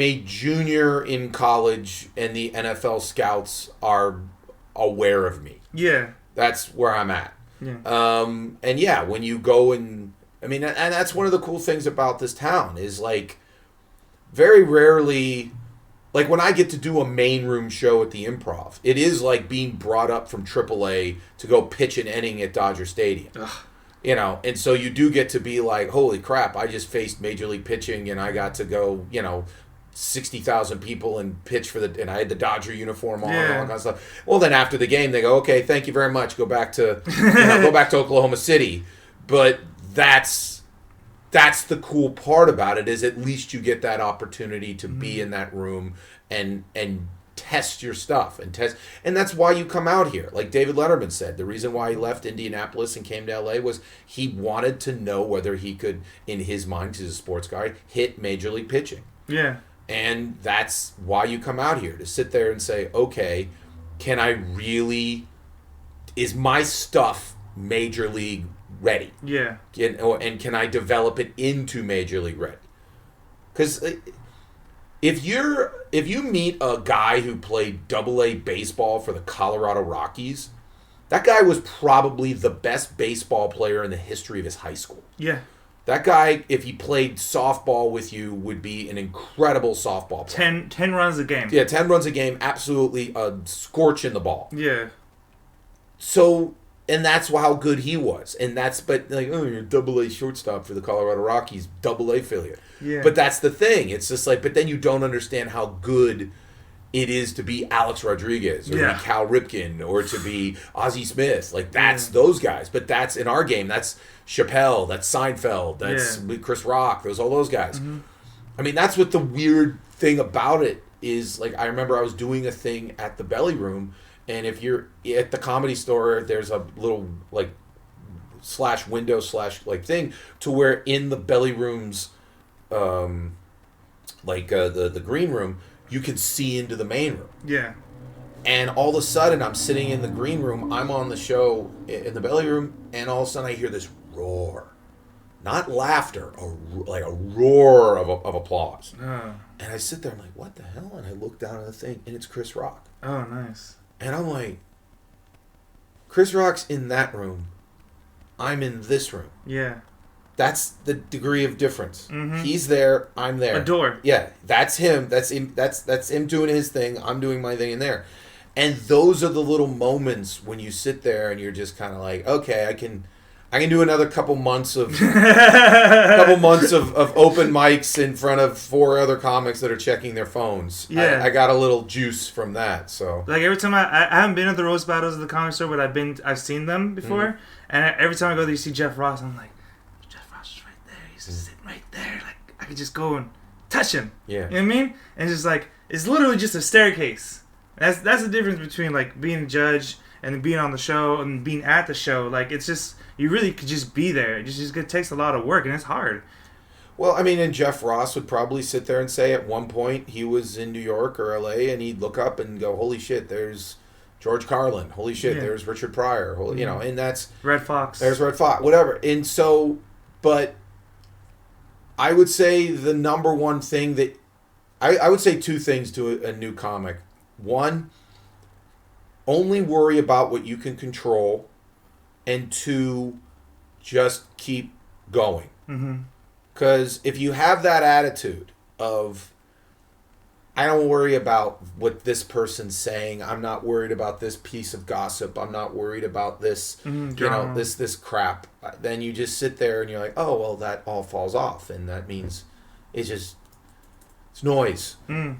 a junior in college, and the NFL scouts are aware of me. Yeah, that's where I'm at. Yeah. And yeah, when you go and that's one of the cool things about this town is, like, very rarely, like, when I get to do a main room show at the Improv, it is like being brought up from AAA to go pitch an inning at Dodger Stadium. Ugh. And so you do get to be like, holy crap, I just faced Major League pitching, and I got to go, 60,000 people and pitch and I had the Dodger uniform on and all that kind of stuff. Well, then after the game, they go, okay, thank you very much. Go back to Oklahoma City. But that's the cool part about it, is at least you get that opportunity to be in that room and test your stuff and that's why you come out here. Like David Letterman said, the reason why he left Indianapolis and came to LA was he wanted to know whether he could, in his mind, he's a sports guy, hit Major League pitching. Yeah. And that's why you come out here, to sit there and say, okay, is my stuff Major League ready? Yeah. And can I develop it into Major League ready? Because if you meet a guy who played AA baseball for the Colorado Rockies, that guy was probably the best baseball player in the history of his high school. Yeah. That guy, if he played softball with you, would be an incredible softball player. 10 runs a game. Yeah, 10 runs a game, absolutely a scorch in the ball. Yeah. So, and that's how good he was. But you're AA shortstop for the Colorado Rockies, AA affiliate. Yeah. But that's the thing. It's just like, but then you don't understand how good it is to be Alex Rodriguez, or to be Cal Ripken, or to be Ozzie Smith. Like, that's those guys. But that's, in our game, that's Chappelle, that's Seinfeld, that's Chris Rock, all those guys. Mm-hmm. That's what the weird thing about it is. Like, I remember I was doing a thing at the Belly Room, and if you're at the Comedy Store, there's a little, like, /window/ thing to where in the Belly Room's, the green room, you can see into the main room. Yeah. And all of a sudden, I'm sitting in the green room. I'm on the show in the Belly Room, and all of a sudden, I hear this roar. Not laughter, like a roar of applause. Oh. And I sit there, I'm like, what the hell? And I look down at the thing, and it's Chris Rock. Oh, nice. And I'm like, Chris Rock's in that room. I'm in this room. Yeah. That's the degree of difference. Mm-hmm. He's there, I'm there. A door. Yeah, that's him. That's him doing his thing. I'm doing my thing in there. And those are the little moments when you sit there and you're just kind of like, okay, I can do another couple months of open mics in front of 4 other comics that are checking their phones. Yeah. I got a little juice from that. So like every time I haven't been at the roast battles at the comedy store, but I've seen them before, and every time I go there, you see Jeff Ross. I'm like, Jeff Ross is right there. He's just sitting right there. Like I could just go and touch him. Yeah. You know what I mean? And it's just like it's literally just a staircase. That's the difference between like being a judge and being on the show and being at the show. Like it's just you really could just be there. It takes a lot of work and it's hard. Well, I mean, and Jeff Ross would probably sit there and say at one point he was in New York or LA and he'd look up and go, "Holy shit, there's George Carlin. Holy shit, there's Richard Pryor." You know, and that's Red Fox. There's Red Fox, whatever. And so, but I would say the number one thing that I would say 2 things to a new comic. 1, only worry about what you can control, and 2, just keep going. Because if you have that attitude of, I don't worry about what this person's saying, I'm not worried about this piece of gossip, I'm not worried about this, this crap, then you just sit there and you're like, oh, well, that all falls off, and that means it's noise.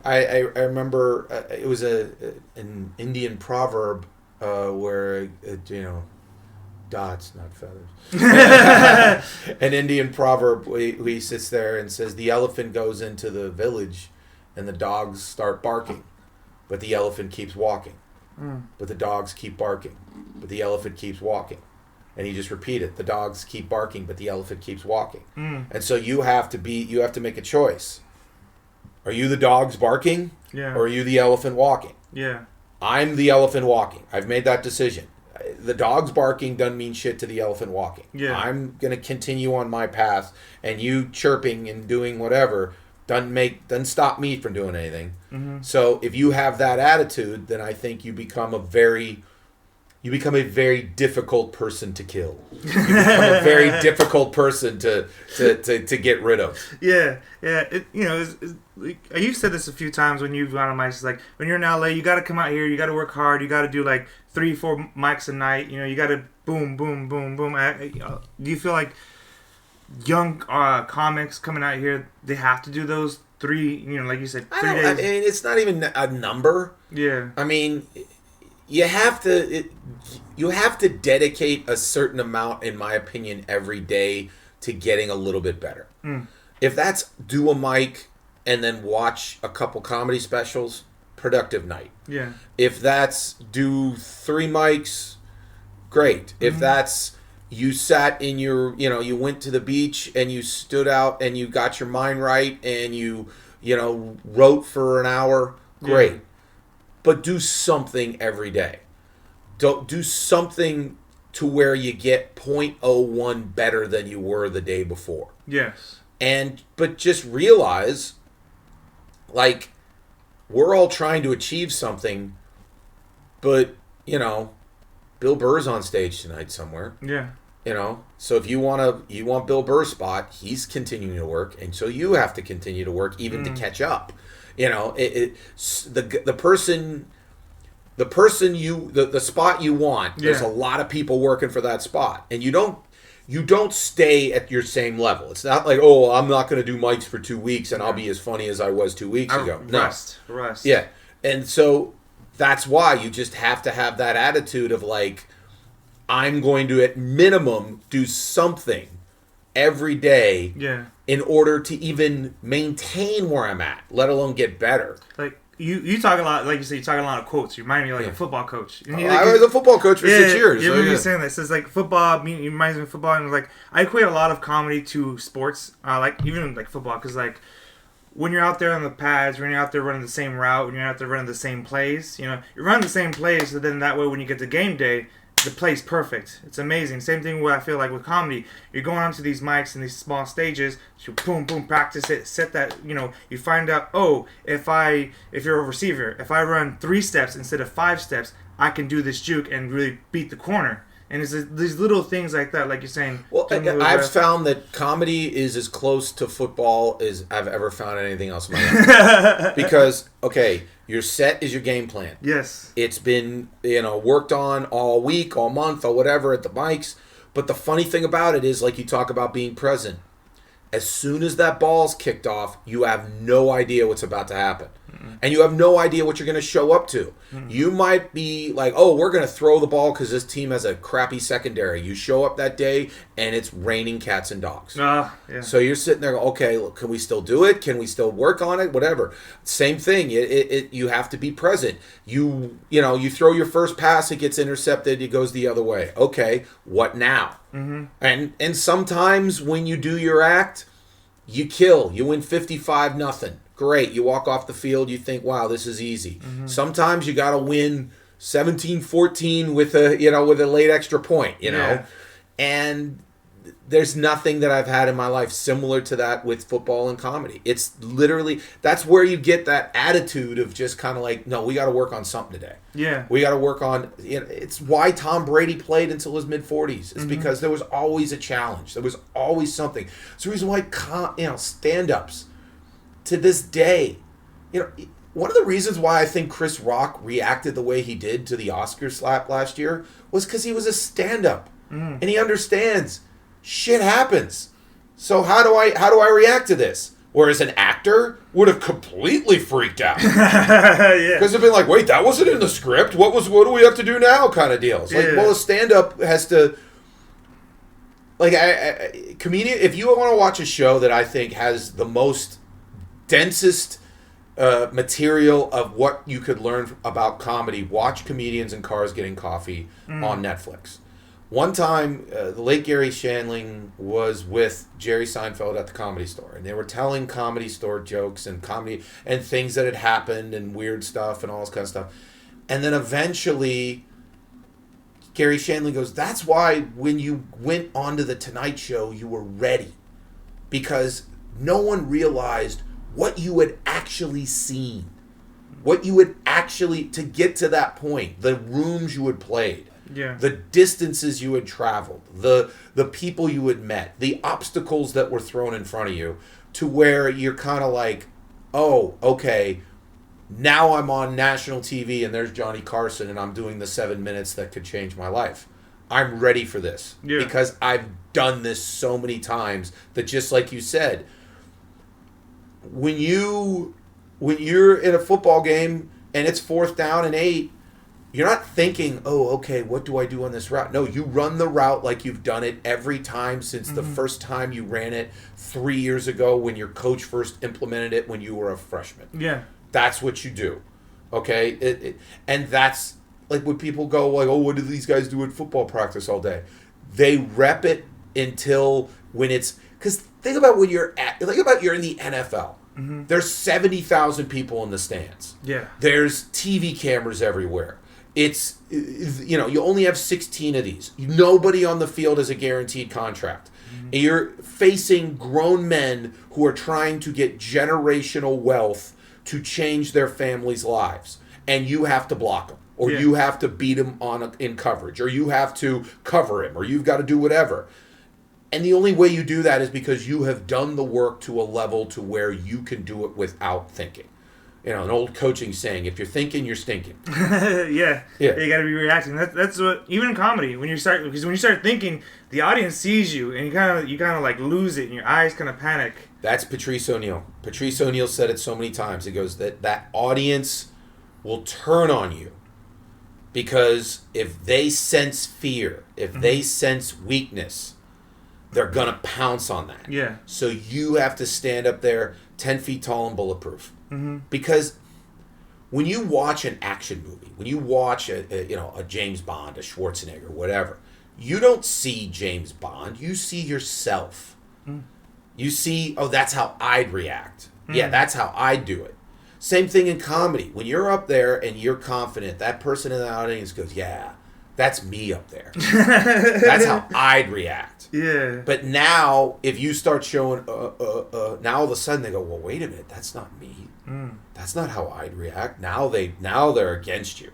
I remember it was an Indian proverb where dots, not feathers. An Indian proverb where he sits there and says the elephant goes into the village and the dogs start barking, but the elephant keeps walking. But the dogs keep barking, but the elephant keeps walking. And he just repeated, the dogs keep barking, but the elephant keeps walking. And so you have to make a choice. Are you the dogs barking? Yeah. Or are you the elephant walking? Yeah. I'm the elephant walking. I've made that decision. The dogs barking doesn't mean shit to the elephant walking. Yeah. I'm going to continue on my path, and you chirping and doing whatever doesn't stop me from doing anything. So if you have that attitude, then I think you become a very difficult person to kill. You become a very difficult person to get rid of. Yeah. You've said this a few times when you've gone on mics. It's like when you're in LA, you got to come out here. You got to work hard. You got to do like 3-4 mics a night. You got to boom, boom, boom, boom. Do you feel like young comics coming out here, they have to do those 3? Like you said, 3 days. I mean, it's not even a number. Yeah. I mean, you have to dedicate a certain amount, in my opinion, every day to getting a little bit better. If that's do a mic and then watch a couple comedy specials, productive night. Yeah. If that's do 3 mics, great. If that's you sat in your, you went to the beach and you stood out and you got your mind right and you wrote for an hour, great. Yeah. But do something every day. Don't do something to where you get 0.01 better than you were the day before. Yes. But just realize, like, we're all trying to achieve something, but, Bill Burr's on stage tonight somewhere. Yeah. So if you want Bill Burr's spot, he's continuing to work, and so you have to continue to work even to catch up. The spot you want. There's a lot of people working for that spot, and you don't stay at your same level. It's not like, oh, I'm not going to do mics for 2 weeks and I'll be as funny as I was 2 weeks ago. Rest. Yeah, and so that's why you just have to have that attitude of like, I'm going to at minimum do something every day. Yeah. In order to even maintain where I'm at, let alone get better. Like you talk a lot, like you say, you talk a lot of quotes. You remind me like a football coach. I was a football coach for 6 years. You remember me saying that? It says like football. You reminds me of football, and like I equate a lot of comedy to sports. Like even like football, because like when you're out there on the pads, when you're out there running the same route, when you're out there running the same plays, you're running the same plays. So then that way, when you get to game day, the play's perfect. It's amazing. Same thing what I feel like with comedy. You're going onto these mics and these small stages, you boom, boom, practice it, set that, you find out, if you're a receiver, if I run 3 steps instead of 5 steps, I can do this juke and really beat the corner. And it's these little things like that, like you're saying. Well, I've found that comedy is as close to football as I've ever found anything else in my life. Because, okay, your set is your game plan. Yes. It's been, worked on all week, all month, or whatever at the mics. But the funny thing about it is, like you talk about being present, as soon as that ball's kicked off, you have no idea what's about to happen. And you have no idea what you're going to show up to. You might be like, oh, we're going to throw the ball because this team has a crappy secondary. You show up that day, and it's raining cats and dogs. Yeah. So you're sitting there going, okay, look, can we still do it? Can we still work on it? Whatever. Same thing. You have to be present. You throw your first pass, it gets intercepted, it goes the other way. Okay, what now? And sometimes when you do your act, you kill. You win 55-0. Great. You walk off the field, you think, wow, this is easy. Sometimes you got to win 17-14 with a late extra point, know. And there's nothing that I've had in my life similar to that with football and comedy. It's literally, that's where you get that attitude of just kind of like, no, we got to work on something today. Yeah. We got to work on, it's why Tom Brady played until his mid-40s. It's because there was always a challenge. There was always something. It's the reason why, stand-ups, to this day, one of the reasons why I think Chris Rock reacted the way he did to the Oscar slap last year was because he was a stand-up. And he understands shit happens. So how do I react to this? Whereas an actor would have completely freaked out. Because they'd be like, wait, that wasn't in the script. What do we have to do now kind of deal. It's like, well, a stand-up has to... Like, comedian, if you want to watch a show that I think has the most densest material of what you could learn about comedy, watch Comedians in Cars Getting Coffee on Netflix. One time, the late Gary Shandling was with Jerry Seinfeld at the Comedy Store, and they were telling Comedy Store jokes and comedy and things that had happened and weird stuff and all this kind of stuff. And then eventually, Gary Shandling goes, that's why when you went onto the Tonight Show, you were ready. Because no one realized what you had actually seen. What you had actually, to get to that point, the rooms you had played. Yeah. The distances you had traveled, the people you had met, the obstacles that were thrown in front of you, to where you're kind of like, oh, okay, now I'm on national TV and there's Johnny Carson and I'm doing the 7 minutes that could change my life. I'm ready for this because I've done this so many times that, just like you said, when you're in a football game and it's 4th down and 8, you're not thinking, oh, okay, what do I do on this route? No, you run the route like you've done it every time since the first time you ran it 3 years ago when your coach first implemented it when you were a freshman. Yeah. That's what you do, okay? And that's like when people go like, oh, what do these guys do in football practice all day? They rep it until when it's, because think about you're in the NFL. There's 70,000 people in the stands. Yeah. There's TV cameras everywhere. It's, you only have 16 of these. Nobody on the field has a guaranteed contract. And you're facing grown men who are trying to get generational wealth to change their families' lives. And you have to block them. Or you have to beat him in coverage. Or you have to cover him. Or you've got to do whatever. And the only way you do that is because you have done the work to a level to where you can do it without thinking. An old coaching saying, if you're thinking, you're stinking. Yeah. You got to be reacting. That's what, even in comedy, because when you start thinking, the audience sees you and you kind of like lose it and your eyes kind of panic. That's Patrice O'Neal. Patrice O'Neal said it so many times. He goes that audience will turn on you because if they sense fear, if they sense weakness, they're going to pounce on that. Yeah. So you have to stand up there 10 feet tall and bulletproof. Because when you watch an action movie, when you watch a James Bond, a Schwarzenegger, whatever, you don't see James Bond. You see yourself. You see, oh, that's how I'd react. Yeah, that's how I'd do it. Same thing in comedy. When you're up there and you're confident, that person in the audience goes, yeah, that's me up there. That's how I'd react. Yeah. But now, if you start showing, now all of a sudden they go, well, wait a minute, that's not me. That's not how I'd react. Now they're against you.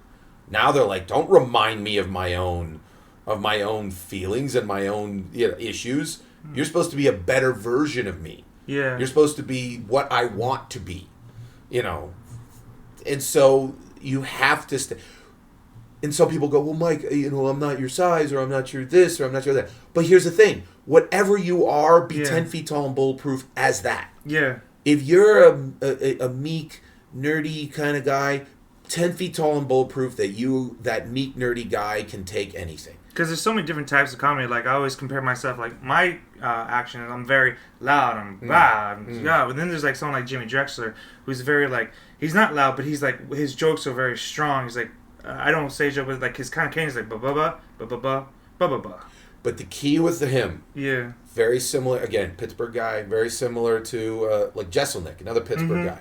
Now they're like, don't remind me of my own of my own feelings and my own issues. You're supposed to be a better version of me. Yeah. You're supposed to be what I want to be, And so you have to and some people go, well, Mike, I'm not your size, or I'm not your this, or I'm not your that. But here's the thing. Whatever you are, be 10 feet tall and bulletproof as that. Yeah. If you're a meek, nerdy kind of guy, 10 feet tall and bulletproof, that meek, nerdy guy can take anything. Because there's so many different types of comedy. Like, I always compare myself, like, my action is I'm very loud, I'm blah, but then there's, like, someone like Jimmy Drexler, who's very, like, he's not loud, but he's, like, his jokes are very strong. He's, like, I don't say joke, but, like, his kind of cane is, like, ba-ba-ba, ba-ba-ba, ba-ba-ba. But the key with him, very similar, again, Pittsburgh guy, very similar to, like, Jesselnick, another Pittsburgh guy.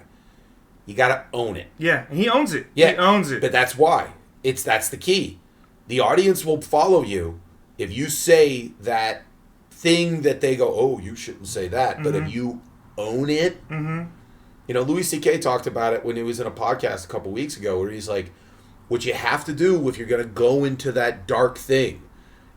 You got to own it. Yeah, and he owns it. Yeah, he owns it. But that's why. That's the key. The audience will follow you if you say that thing that they go, oh, you shouldn't say that. But if you own it, Louis C.K. talked about it when he was in a podcast a couple weeks ago where he's like, what you have to do if you're going to go into that dark thing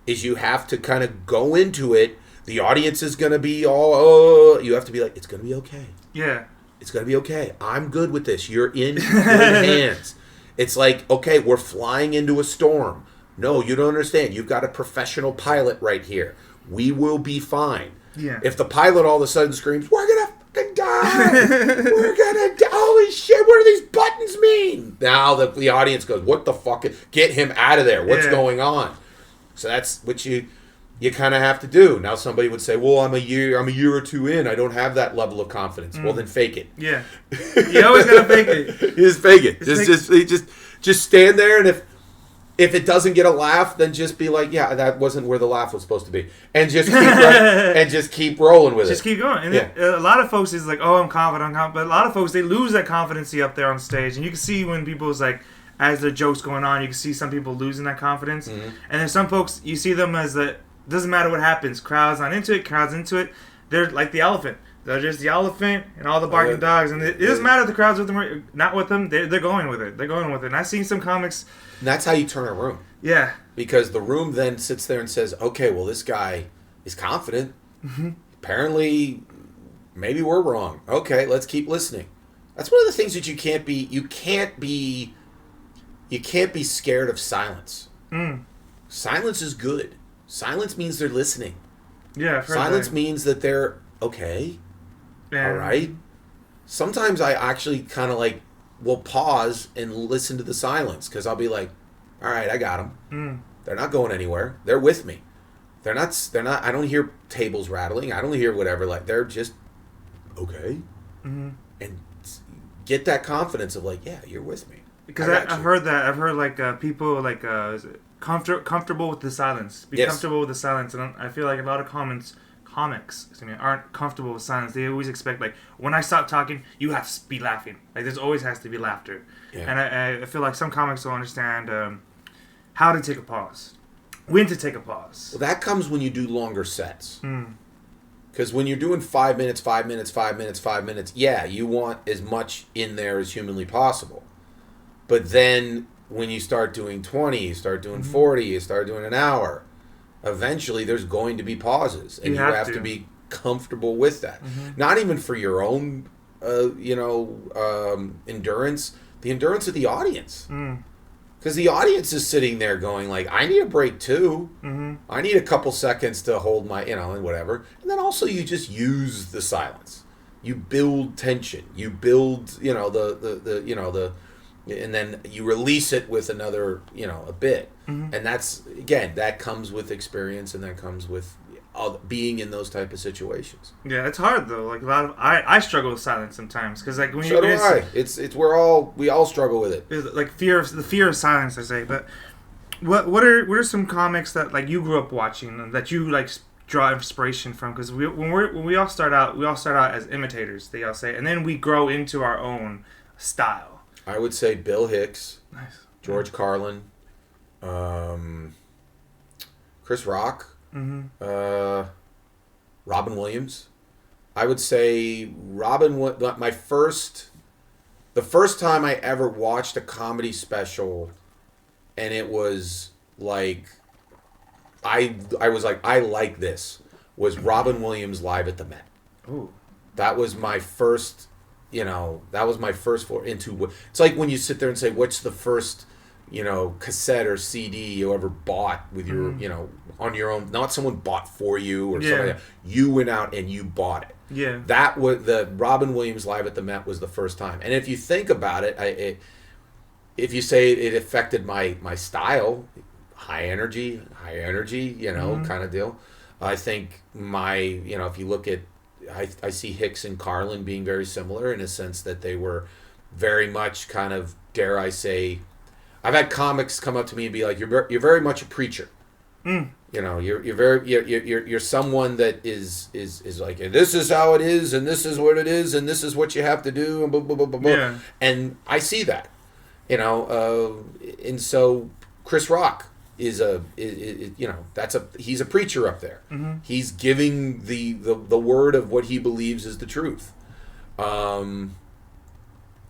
is you have to kind of go into it. The audience is going to be all, oh, you have to be like, it's going to be okay. Yeah. It's going to be okay. I'm good with this. You're in good hands. It's like, okay, we're flying into a storm. No, you don't understand. You've got a professional pilot right here. We will be fine. Yeah. If the pilot all of a sudden screams, we're going to fucking die. We're going to die. Holy shit, what do these buttons mean? Now the audience goes, what the fuck? Get him out of there. What's going on? So that's what you kind of have to do. Now somebody would say, well, I'm a year or two in. I don't have that level of confidence. Well, then fake it. Yeah. You always got to fake it. Just fake it. Just stand there, and if it doesn't get a laugh, then just be like, yeah, that wasn't where the laugh was supposed to be. And just keep rolling with it. Just keep going. And a lot of folks is like, oh, I'm confident. But a lot of folks, they lose that confidence up there on stage. And you can see when people's like, as their joke's going on, you can see some people losing that confidence. And then some folks, you see them as doesn't matter what happens. Crowd's not into it. Crowd's into it. They're like the elephant. They're just the elephant and all the barking dogs. And it doesn't matter if the crowd's with them or not with them. They're going with it. They're going with it. And I've seen some comics. And that's how you turn a room. Yeah. Because the room then sits there and says, okay, well, this guy is confident. Apparently, maybe we're wrong. Okay, let's keep listening. That's one of the things that you can't be scared of silence. Silence is good. Silence means they're listening. Yeah, I've heard silence that. means that they're okay. All right. Sometimes I actually kind of will pause and listen to the silence because I'll be like, all right, I got them. They're not going anywhere. They're with me. They're not. I don't hear tables rattling. I don't hear whatever. They're just okay. And get that confidence of yeah, you're with me. Because I've heard that. I've heard people is it comfortable with the silence. Be comfortable with the silence. And I feel like a lot of comics aren't comfortable with silence. They always expect when I stop talking, you have to be laughing. There's always has to be laughter. Yeah. And I feel like some comics don't understand how to take a pause, when to take a pause. Well, that comes when you do longer sets. Because when you're doing 5 minutes, 5 minutes, 5 minutes, 5 minutes, yeah, you want as much in there as humanly possible. But then when you start doing 20, you start doing 40, you start doing an hour, eventually there's going to be pauses. And you have to be comfortable with that. Not even for your own, endurance, the endurance of the audience. Because the audience is sitting there going I need a break too. I need a couple seconds to hold my, and whatever. And then also you just use the silence. You build tension. You build, and then you release it with another, a bit. And that's, again, that comes with experience and that comes with being in those type of situations. Yeah, it's hard though. I struggle with silence sometimes because when so do I. It's we all struggle with it. It's the fear of silence, I say. But what are some comics that you grew up watching that you draw inspiration from? Because when we all start out as imitators, they all say, and then we grow into our own style. I would say Bill Hicks, nice, George Carlin, Chris Rock. Robin Williams. I would say the first time I ever watched a comedy special, and it was I was like, I like this, was Robin Williams live at the Met. Ooh. That was my first, into, it's like when you sit there and say, what's the first, cassette or CD you ever bought with your, on your own, not someone bought for you or something like that. You went out and you bought it. Yeah. That was the Robin Williams live at the Met was the first time. And if you think about it, if you say it affected my style, high energy, kind of deal. I think if you look at, I see Hicks and Carlin being very similar in a sense that they were very much kind of, dare I say, I've had comics come up to me and be like, you're very much a preacher. You're someone that is like, this is how it is, and this is what it is, and this is what you have to do, and blah blah blah blah blah. Yeah. And I see that, and so Chris Rock he's a preacher up there. Mm-hmm. He's giving the word of what he believes is the truth. So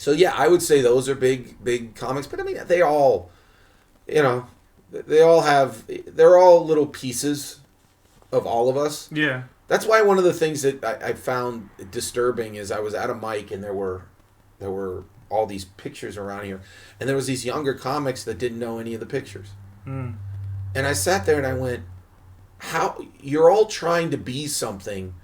yeah, I would say those are big comics, but I mean they're all little pieces of all of us. Yeah. That's why one of the things that I found disturbing is I was at a mic and there were all these pictures around here, and there was these younger comics that didn't know any of the pictures. Mm. And I sat there and I went, how you're all trying to be something,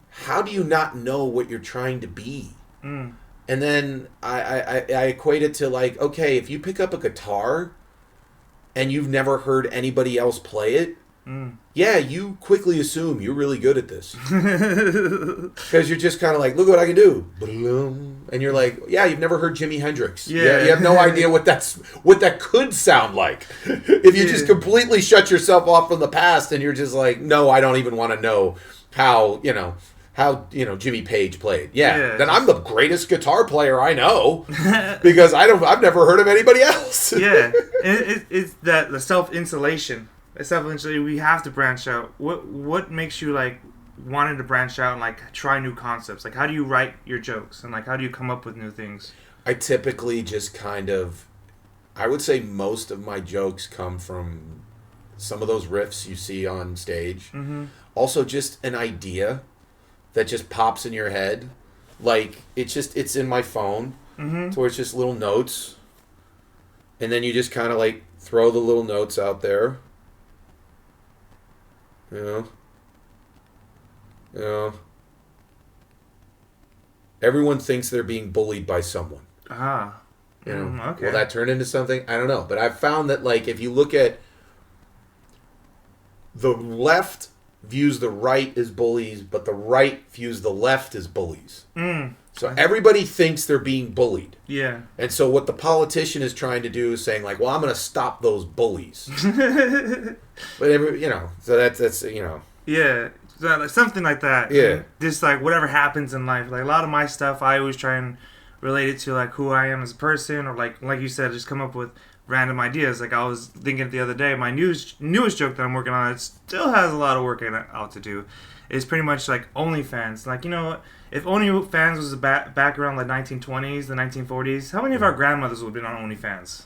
how do you not know what you're trying to be? Mm. And then I equate it to like, okay, if you pick up a guitar and you've never heard anybody else play it, yeah, you quickly assume you're really good at this. Because you're just kind of like, look what I can do. And you're like, yeah, you've never heard Jimi Hendrix. Yeah. You have no idea what that could sound like. If you just completely shut yourself off from the past and you're just like, no, I don't even want to know how Jimmy Page played. Then I'm the greatest guitar player I know because I've never heard of anybody else. Yeah. It's that the self-insulation. We have to branch out. What makes you like wanting to branch out and like try new concepts? Like how do you write your jokes and like how do you come up with new things? I typically just I would say most of my jokes come from some of those riffs you see on stage. Mm-hmm. Also just an idea that just pops in your head. Like it's in my phone. Mm-hmm. So it's just little notes. And then you just kind of like throw the little notes out there. Everyone thinks they're being bullied by someone. Okay. Will that turn into something? I don't know. But I've found that like if you look at the left views the right as bullies, but the right views the left as bullies. So everybody thinks they're being bullied. Yeah. And so what the politician is trying to do is saying like, well, I'm going to stop those bullies. But so that's. Yeah, so, something like that. Yeah. Just like whatever happens in life. Like a lot of my stuff, I always try and relate it to like who I am as a person, or like you said, just come up with random ideas. Like I was thinking the other day, my newest joke that I'm working on, it still has a lot of work out to do, is pretty much like OnlyFans. Like, if OnlyFans was back around the 1920s, the 1940s, how many of our grandmothers would have been on OnlyFans?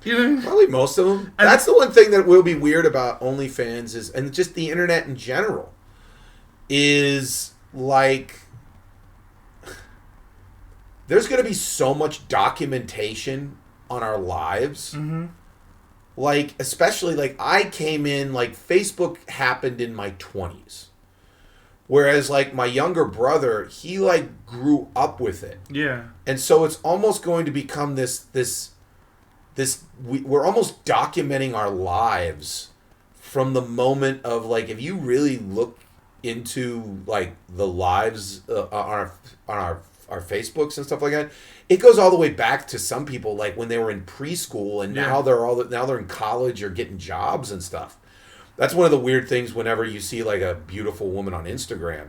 Probably most of them. That's the one thing that will be weird about OnlyFans is, and just the internet in general, is like there's going to be so much documentation on our lives. Mm-hmm. Like, especially, like, I came in, like, Facebook happened in my 20s. Whereas, like, my younger brother, he, like, grew up with it. Yeah. And so it's almost going to become we're almost documenting our lives from the moment of, like, if you really look into, like, the lives on our Facebooks and stuff like that, it goes all the way back to some people like when they were in preschool and now they're in college or getting jobs and stuff. That's one of the weird things whenever you see like a beautiful woman on Instagram.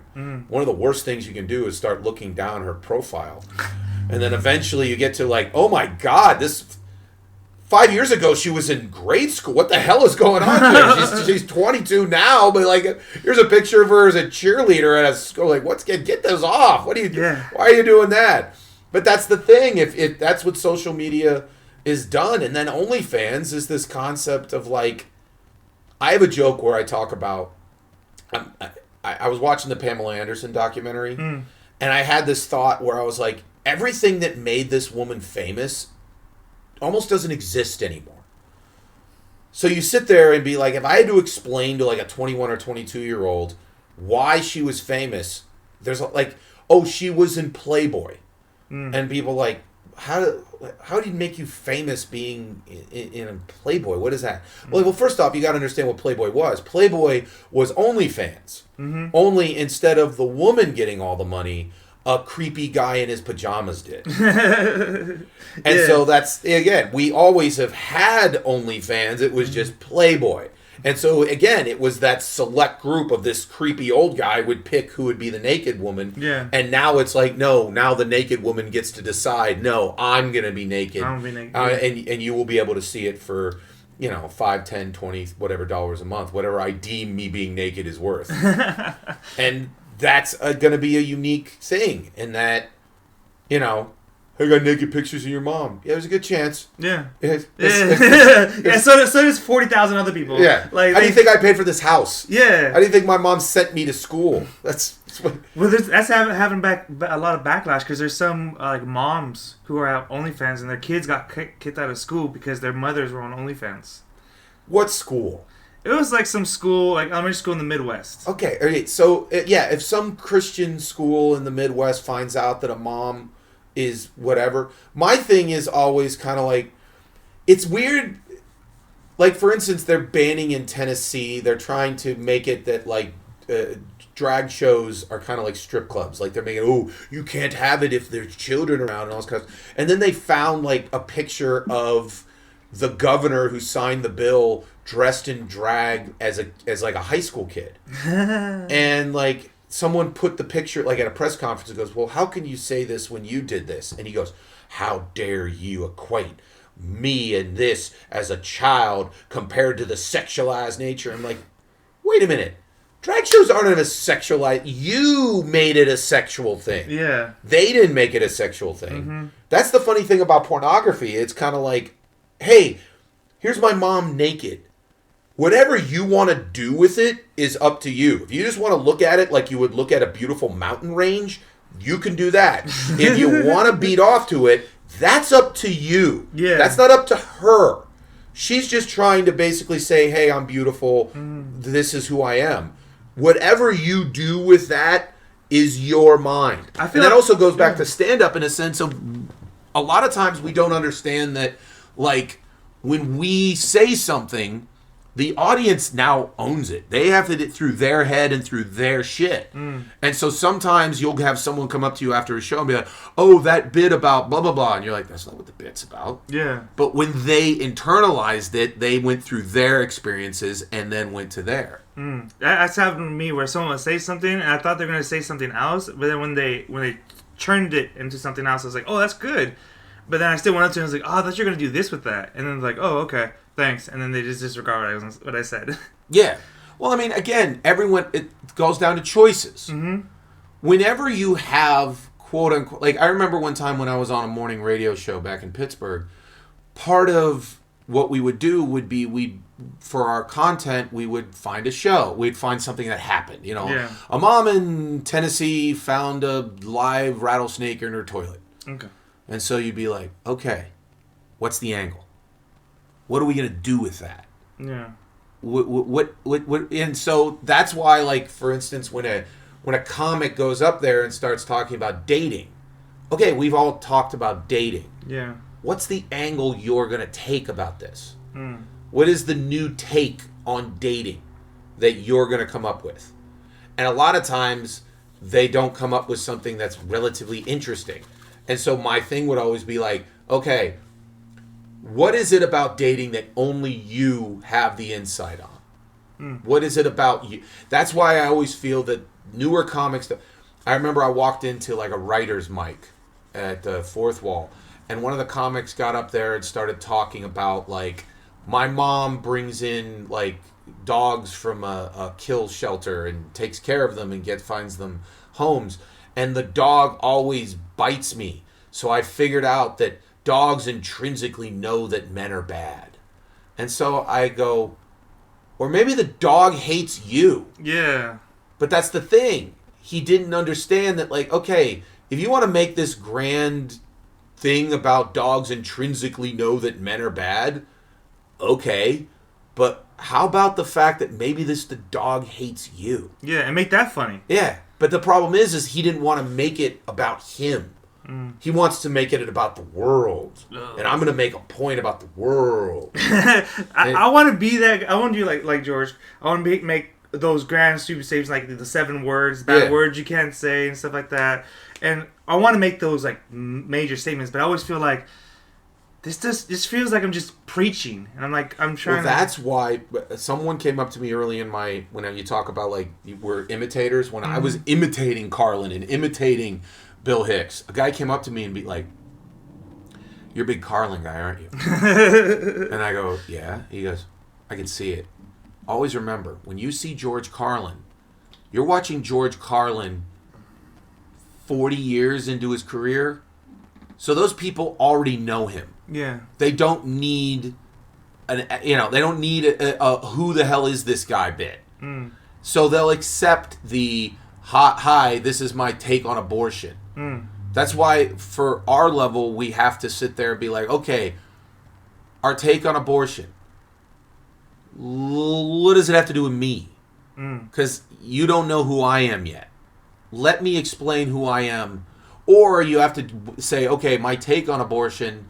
One of the worst things you can do is start looking down her profile. And then eventually you get to like, oh my God, this 5 years ago she was in grade school. What the hell is going on here? She's 22 now, but like here's a picture of her as a cheerleader at a school. Like, get this off. Why are you doing that? But that's the thing. If that's what social media is done, and then OnlyFans is this concept of like, I have a joke where I talk about I was watching the Pamela Anderson documentary, and I had this thought where I was like, everything that made this woman famous almost doesn't exist anymore. So you sit there and be like, if I had to explain to like a 21 or 22-year-old why she was famous, there's like, oh, she was in Playboy. And people like, how did it make you famous being in a Playboy? What is that? Well, first off, you got to understand what Playboy was. Playboy was OnlyFans. Only instead of the woman getting all the money, a creepy guy in his pajamas did. And so that's, again, we always have had OnlyFans. It was just Playboy. And so, again, it was that select group of this creepy old guy would pick who would be the naked woman. Yeah. And now it's like, no, now the naked woman gets to decide, no, I'm going to be naked. I'm going to be naked. And you will be able to see it for, $5, $10, $20, whatever dollars a month, whatever I deem me being naked is worth. And that's going to be a unique thing in that, I got naked pictures of your mom. Yeah, there's a good chance. Yeah. Yeah, so does 40,000 other people. Yeah. Like, how do you think I paid for this house? Yeah. How do you think my mom sent me to school? That's what... Well, that's having a lot of backlash because there's some like moms who are at OnlyFans and their kids got kicked out of school because their mothers were on OnlyFans. What school? It was like some school, like elementary school in the Midwest. Okay. So, if some Christian school in the Midwest finds out that a mom is whatever, my thing is always kind of like, it's weird. Like, for instance, they're banning in Tennessee. They're trying to make it that, like, drag shows are kind of like strip clubs. Like, they're making, oh, you can't have it if there's children around and all this kind of stuff. And then they found, like, a picture of the governor who signed the bill dressed in drag as like a high school kid. And, like, someone put the picture, like, at a press conference and goes, well, how can you say this when you did this? And he goes, how dare you equate me and this as a child compared to the sexualized nature? I'm like, wait a minute. Drag shows aren't a sexualized... You made it a sexual thing. Yeah. They didn't make it a sexual thing. That's the funny thing about pornography. It's kind of like, hey, here's my mom naked. Whatever you want to do with it is up to you. If you just want to look at it like you would look at a beautiful mountain range, you can do that. If you want to beat off to it, that's up to you. Yeah. That's not up to her. She's just trying to basically say, hey, I'm beautiful. This is who I am. Whatever you do with that is your mind. And that also goes back to stand-up in a sense of a lot of times we don't understand that, like, when we say something, the audience now owns it. They have it through their head and through their shit. And so sometimes you'll have someone come up to you after a show and be like, oh, that bit about blah, blah, blah. And you're like, that's not what the bit's about. Yeah. But when they internalized it, they went through their experiences and then went to their. That's happened to me where someone would say something and I thought they were going to say something else. But then when they turned it into something else, I was like, oh, that's good. But then I still went up to them and was like, oh, I thought you were going to do this with that. And then like, oh, okay. Thanks, and then they just disregard what I said. Yeah. Well, I mean, again, it goes down to choices. Whenever you have, quote unquote, like I remember one time when I was on a morning radio show back in Pittsburgh, part of what we would do would be for our content, we would find a show. We'd find something that happened. A mom in Tennessee found a live rattlesnake in her toilet. Okay. And so you'd be like, okay, what's the angle? What are we going to do with that? Yeah. What? And so that's why, like, for instance, when a comic goes up there and starts talking about dating, okay, we've all talked about dating. Yeah. What's the angle you're going to take about this? What is the new take on dating that you're going to come up with? And a lot of times they don't come up with something that's relatively interesting. And so my thing would always be like, okay, what is it about dating that only you have the insight on? What is it about you? That's why I always feel that newer comics... I remember I walked into like a writer's mic at the Fourth Wall, and one of the comics got up there and started talking about, like, my mom brings in, like, dogs from a kill shelter and takes care of them and finds them homes, and the dog always bites me. So I figured out that dogs intrinsically know that men are bad. And so I go, Or maybe the dog hates you. Yeah. But that's the thing. He didn't understand that, like, okay, if you want to make this grand thing about dogs intrinsically know that men are bad, okay. But how about the fact that maybe the dog hates you? Yeah, and make that funny. Yeah. But the problem is he didn't want to make it about him. He wants to make it about the world. And I'm going to make a point about the world. I want to be that. I want to do like George. I want to make those grand stupid statements, like the 7 words, bad words you can't say and stuff like that. And I want to make those like major statements, but I always feel like this feels like I'm just preaching. And I'm trying Well, that's why someone came up to me early in when you talk about like we're imitators. When I was imitating Carlin and imitating Bill Hicks, a guy came up to me and be like, "You're a big Carlin guy, aren't you?" And I go, "Yeah." He goes, "I can see it. Always remember, when you see George Carlin, you're watching George Carlin 40 years into his career. So those people already know him. Yeah. They don't need they don't need a who the hell is this guy bit. So they'll accept the hi, this is my take on abortion. That's why for our level we have to sit there and be like, okay, our take on abortion. What does it have to do with me? Because you don't know who I am yet. Let me explain who I am. Or you have to say, okay, my take on abortion,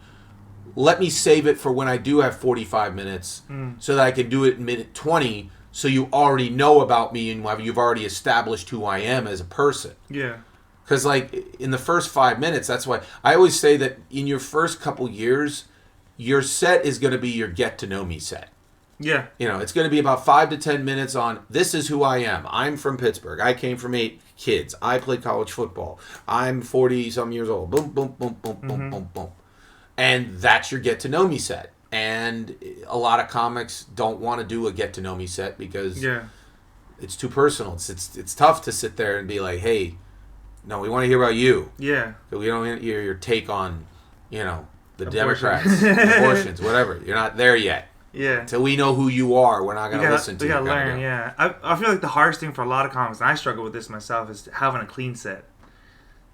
let me save it for when I do have 45 minutes so that I can do it in minute 20 so you already know about me and you've already established who I am as a person. Yeah. Because, like, in the first 5 minutes, that's why I always say that in your first couple years, your set is going to be your get-to-know-me set. Yeah. It's going to be about 5 to 10 minutes on, this is who I am. I'm from Pittsburgh. I came from 8 kids. I played college football. I'm 40-some years old. Boom, boom, boom, boom, boom, boom, boom. And that's your get-to-know-me set. And a lot of comics don't want to do a get-to-know-me set because it's too personal. It's tough to sit there and be like, hey, no, we want to hear about you. Yeah. We don't want to hear your take on, the Abortion. Democrats, abortions, whatever. You're not there yet. Yeah. Until we know who you are, we're not going to listen to you. We got to learn, yeah. I feel like the hardest thing for a lot of comics, and I struggle with this myself, is having a clean set.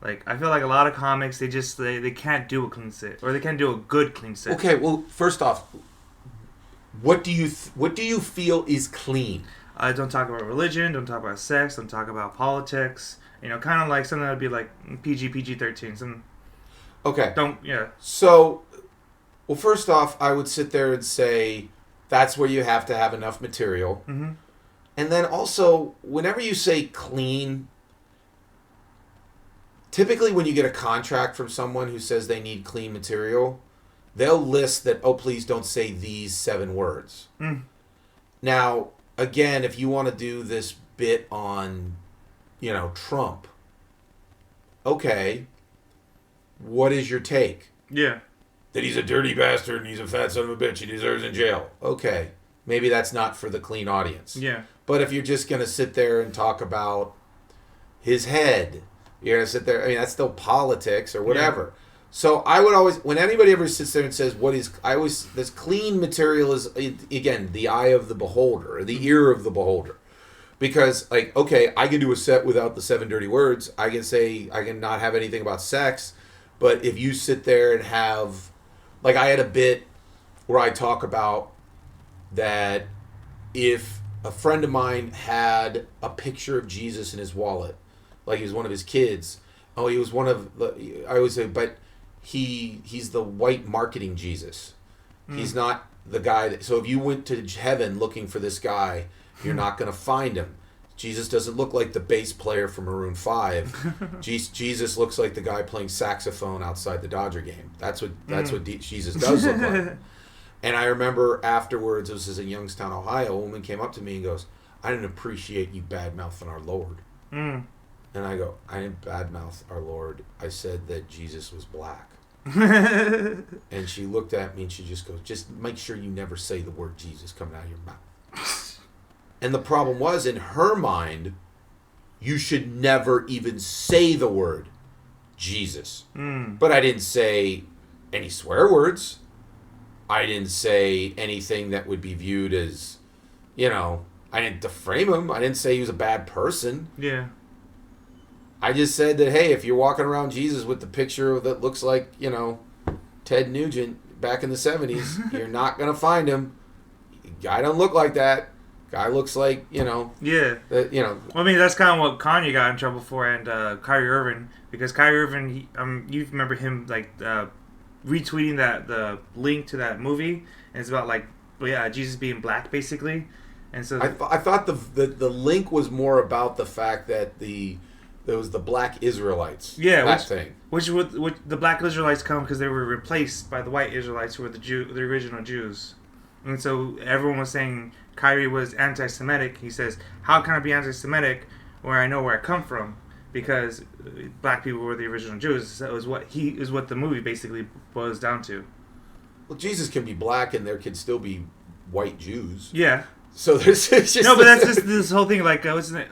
Like, I feel like a lot of comics, they can't do a clean set, or they can't do a good clean set. Okay, well, first off, what do you feel is clean? Don't talk about religion, don't talk about sex, don't talk about politics. Kind of like something that would be like PG-13. Okay. Yeah. So, well, first off, I would sit there and say that's where you have to have enough material. Mm-hmm. And then also, whenever you say clean, typically when you get a contract from someone who says they need clean material, they'll list that, oh, please don't say these 7 words. Now, again, if you want to do this bit on, Trump, okay, what is your take? Yeah. That he's a dirty bastard and he's a fat son of a bitch. He deserves in jail. Okay. Maybe that's not for the clean audience. Yeah. But if you're just going to sit there and talk about his head, you're going to sit there, that's still politics or whatever. Yeah. So I would always, when anybody ever sits there and says, this clean material is, again, the eye of the beholder, or the ear of the beholder. Because, okay, I can do a set without the 7 dirty words. I can say, I can not have anything about sex. But if you sit there and have, I had a bit where I talk about that if a friend of mine had a picture of Jesus in his wallet, like he was one of his kids, he was one of, I always say, but he's the white marketing Jesus. He's not the guy that, so if you went to heaven looking for this guy, you're not going to find him. Jesus doesn't look like the bass player from Maroon 5. Jesus looks like the guy playing saxophone outside the Dodger game. That's what Jesus does look like. And I remember afterwards, this is in Youngstown, Ohio, a woman came up to me and goes, I didn't appreciate you bad-mouthing our Lord. And I go, I didn't bad-mouth our Lord. I said that Jesus was black. And she looked at me and she just goes, just make sure you never say the word Jesus coming out of your mouth. And the problem was, in her mind, you should never even say the word Jesus. But I didn't say any swear words. I didn't say anything that would be viewed as, you know, I didn't defame him. I didn't say he was a bad person. Yeah. I just said that, hey, if you're walking around Jesus with the picture that looks like, you know, Ted Nugent back in the 70s, you're not going to find him. Guy don't look like that. Guy looks like, you know. Yeah. You know. Well, I mean, that's kind of what Kanye got in trouble for, and Kyrie Irving, because Kyrie Irving, you remember him like retweeting the link to that movie, and it's about like Jesus being black, basically, and so I thought the link was more about the fact that there was the black Israelites. Yeah, thing. Which the black Israelites come because they were replaced by the white Israelites, who were the original Jews, and so everyone was saying Kyrie was anti-Semitic. He says, how can I be anti-Semitic where I know where I come from? Because black people were the original Jews. That was what the movie basically boils down to. Well, Jesus can be black and there can still be white Jews. Yeah. So there's just no, but that's just this whole thing. Like, what's his name?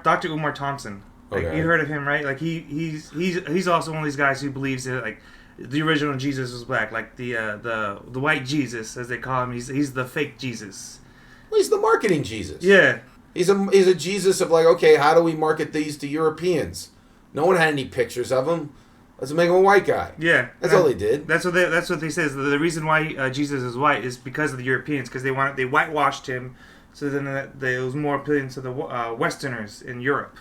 Dr. Umar Thompson. Like, okay. You heard of him, right? Like he's also one of these guys who believes that like the original Jesus was black. Like the white Jesus, as they call him, he's the fake Jesus. Well, he's the marketing Jesus. Yeah. He's a Jesus of like, okay, how do we market these to Europeans? No one had any pictures of him. Let's make him a white guy. Yeah. That's all they did. That's what they say. The reason why Jesus is white is because of the Europeans, because they whitewashed him, so then it was more appealing to the Westerners in Europe.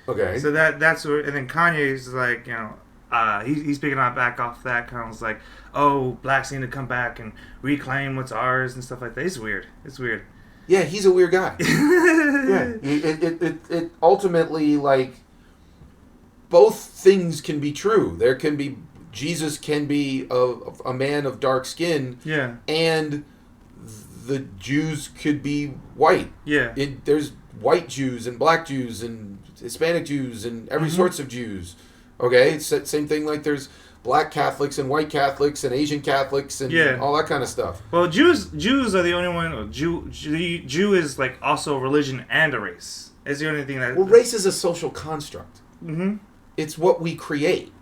Okay. So that's where, and then Kanye's like, you know, he's picking up back off that, kind of was like, oh, blacks need to come back and reclaim what's ours and stuff like that. It's weird. Yeah, he's a weird guy. Yeah, it ultimately, like, both things can be true. There can be, Jesus can be a man of dark skin. Yeah. And the Jews could be white. Yeah. There's white Jews and black Jews and Hispanic Jews and every sorts of Jews. Okay? It's the same thing, like there's black Catholics and white Catholics and Asian Catholics and all that kind of stuff. Well, Jews are the only one. Jew is like also a religion and a race. It's the only thing that. Well, race is a social construct. Mm-hmm. It's what we create.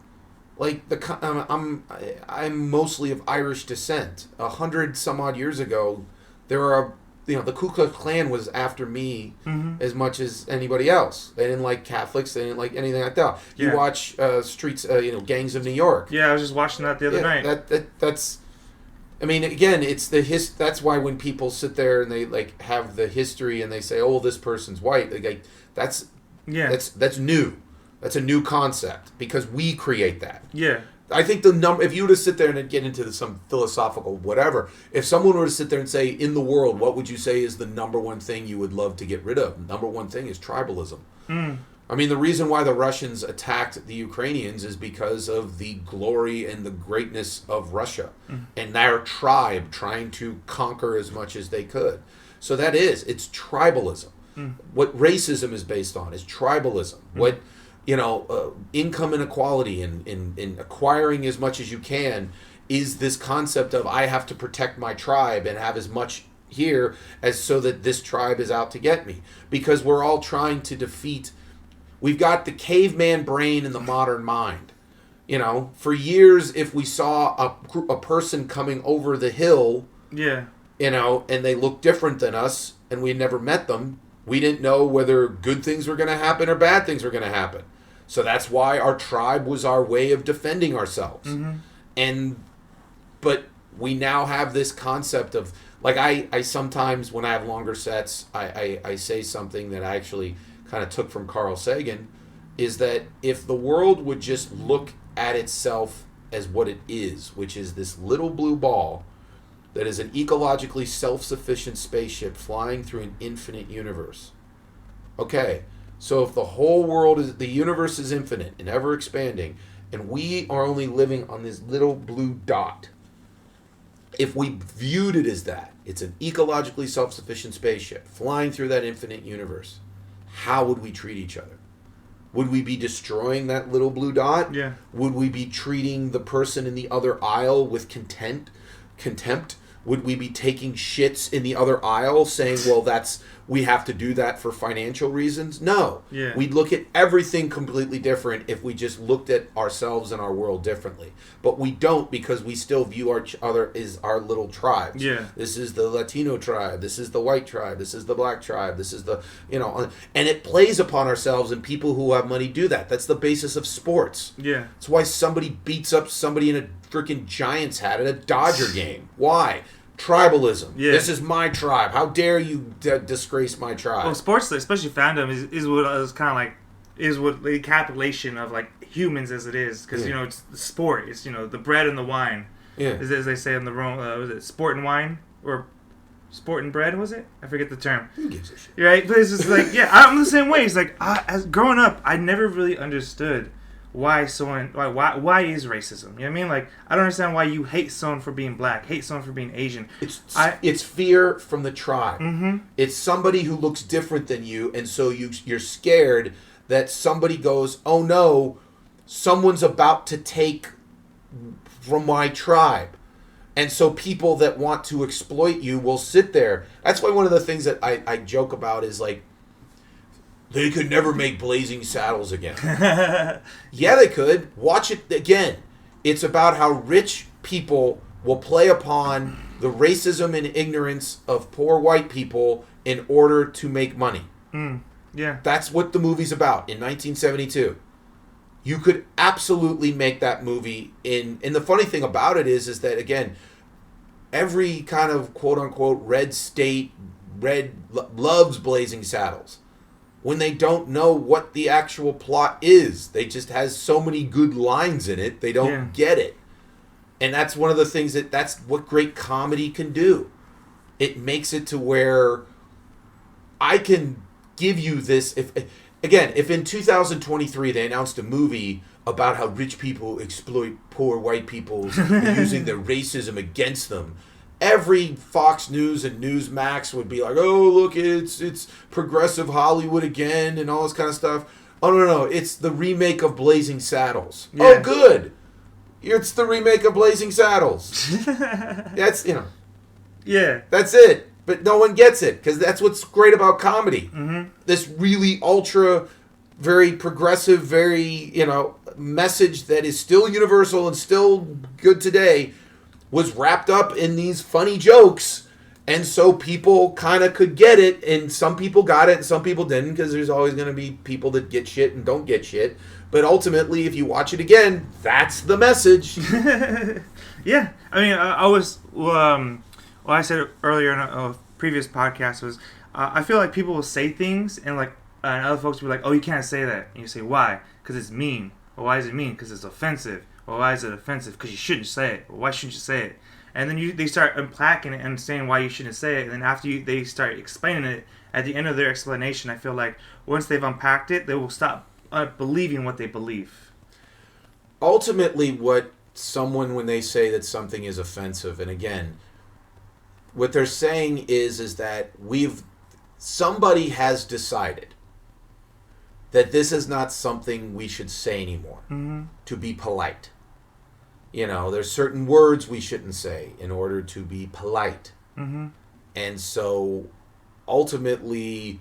Like I'm mostly of Irish descent. 100 some odd years ago, there are the Ku Klux Klan was after me as much as anybody else. They didn't like Catholics. They didn't like anything like that. You watch Streets, Gangs of New York. Yeah, I was just watching that the other night. That's. I mean, again, it's that's why when people sit there and they like have the history and they say, "Oh, this person's white," like that's new. That's a new concept because we create that. Yeah. I think if you were to sit there and get into some philosophical whatever, if someone were to sit there and say, in the world, what would you say is the number one thing you would love to get rid of? Number one thing is tribalism. I mean, the reason why the Russians attacked the Ukrainians is because of the glory and the greatness of Russia and their tribe trying to conquer as much as they could. So it's tribalism. What racism is based on is tribalism. What income inequality and acquiring as much as you can is this concept of I have to protect my tribe and have as much here as so that this tribe is out to get me. Because we're all trying to defeat. We've got the caveman brain and the modern mind. For years, if we saw a person coming over the hill, and they looked different than us and we had never met them, we didn't know whether good things were going to happen or bad things were going to happen. So that's why our tribe was our way of defending ourselves. But we now have this concept of, like, I sometimes, when I have longer sets, I say something that I actually kind of took from Carl Sagan, is that if the world would just look at itself as what it is, which is this little blue ball that is an ecologically self-sufficient spaceship flying through an infinite universe. Okay. So if the whole world the universe is infinite and ever expanding, and we are only living on this little blue dot, if we viewed it as that, it's an ecologically self-sufficient spaceship flying through that infinite universe, how would we treat each other? Would we be destroying that little blue dot? Yeah. Would we be treating the person in the other aisle with contempt? Would we be taking shits in the other aisle saying, well, we have to do that for financial reasons? No. Yeah. We'd look at everything completely different if we just looked at ourselves and our world differently. But we don't, because we still view each other as our little tribes. Yeah. This is the Latino tribe. This is the white tribe. This is the black tribe. This is the, and it plays upon ourselves, and people who have money do that. That's the basis of sports. Yeah. That's why somebody beats up somebody in a freaking Giants hat at a Dodger game. Why? Tribalism. Yeah. This is my tribe. How dare you disgrace my tribe? Well, sports, especially fandom, is what is kind of like is what the encapsulation of like humans as it is, because it's the sport. It's the bread and the wine. Yeah. As they say in the Rome, was it sport and wine or sport and bread? Was it? I forget the term. Who gives a shit? Right, but it's just like I'm the same way. It's like as growing up, I never really understood why is racism? You know what I mean? Like, I don't understand why you hate someone for being black, hate someone for being Asian. It's fear from the tribe. Mm-hmm. It's somebody who looks different than you, and so you're scared that somebody goes, oh no, someone's about to take from my tribe. And so people that want to exploit you will sit there. That's why one of the things that I joke about is like, they could never make Blazing Saddles again. Yeah, they could. Watch it again. It's about how rich people will play upon the racism and ignorance of poor white people in order to make money. Yeah. That's what the movie's about in 1972. You could absolutely make that movie and the funny thing about it is that, again, every kind of quote-unquote red state, loves Blazing Saddles. When they don't know what the actual plot is. They just has so many good lines in it, they don't get it. And that's one of the things that's what great comedy can do. It makes it to where I can give you this. If in 2023 they announced a movie about how rich people exploit poor white people using their racism against them, every Fox News and Newsmax would be like, oh, look, it's progressive Hollywood again and all this kind of stuff. Oh, no, it's the remake of Blazing Saddles. Yeah. Oh, good. It's the remake of Blazing Saddles. That's, Yeah. That's it. But no one gets it, because that's what's great about comedy. Mm-hmm. This really ultra, very progressive, very, message that is still universal and still good today was wrapped up in these funny jokes, and so people kind of could get it, and some people got it and some people didn't, because there's always going to be people that get shit and don't get shit. But ultimately, if you watch it again, that's the message. Yeah. I mean, I was... I said earlier in a previous podcast was, I feel like people will say things and other folks will be like, oh, you can't say that. And you say, why? Because it's mean. Well, why is it mean? Because it's offensive. Well, why is it offensive? Because you shouldn't say it. Well, why shouldn't you say it? And then they start unpacking it and saying why you shouldn't say it. And then after they start explaining it, at the end of their explanation, I feel like once they've unpacked it, they will stop believing what they believe. Ultimately, when they say that something is offensive, and again, what they're saying is that somebody has decided that this is not something we should say anymore, to be polite. There's certain words we shouldn't say in order to be polite. Mm-hmm. And so, ultimately,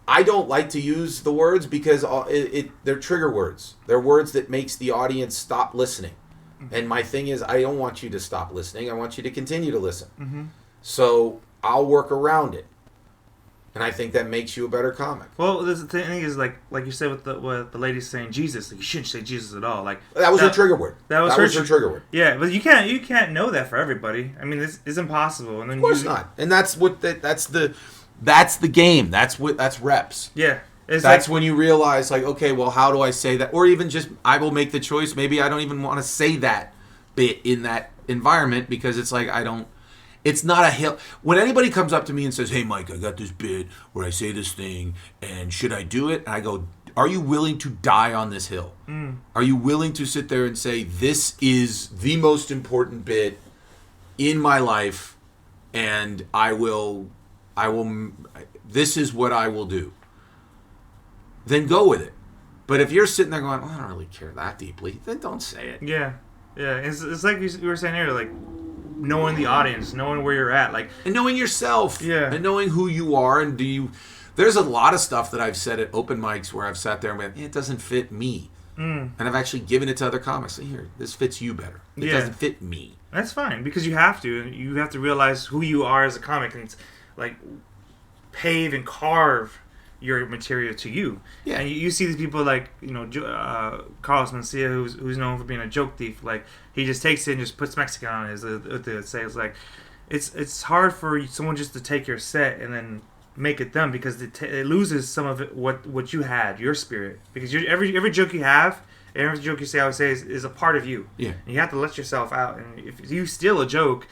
I don't like to use the words because they're trigger words. They're words that makes the audience stop listening. And my thing is, I don't want you to stop listening. I want you to continue to listen. Mm-hmm. So I'll work around it. And I think that makes you a better comic. Well, the thing is, like you said with the lady saying Jesus, you shouldn't say Jesus at all. That was her trigger word. That was her trigger word. Yeah, but you can't know that for everybody. I mean, it's impossible. And then of course not. And that's the game. That's reps. Yeah. That's when you realize, okay, well, how do I say that? Or even just, I will make the choice. Maybe I don't even want to say that bit in that environment because it's it's not a hill. When anybody comes up to me and says, hey, Mike, I got this bit where I say this thing, and should I do it? And I go, are you willing to die on this hill? Are you willing to sit there and say, this is the most important bit in my life, and this is what I will do? Then go with it. But if you're sitting there going, I don't really care that deeply, then don't say it. Yeah. It's like you were saying earlier, knowing the audience, knowing where you're at, like, and knowing yourself, yeah, and knowing who you are, and there's a lot of stuff that I've said at open mics where I've sat there and went, it doesn't fit me. And I've actually given it to other comics. Here, this fits you better. It doesn't fit me. That's fine, because you have to. You have to realize who you are as a comic, and like pave and carve your material to you. Yeah. And you see these people like, Carlos Mencia, who's known for being a joke thief. Like, he just takes it and just puts Mexican on it. As they say, it's like it's hard for someone just to take your set and then make it them, because it loses some of it, what you had, your spirit, because every joke you have, every joke you say, I would say, is a part of you. Yeah. And you have to let yourself out, and if you steal a joke,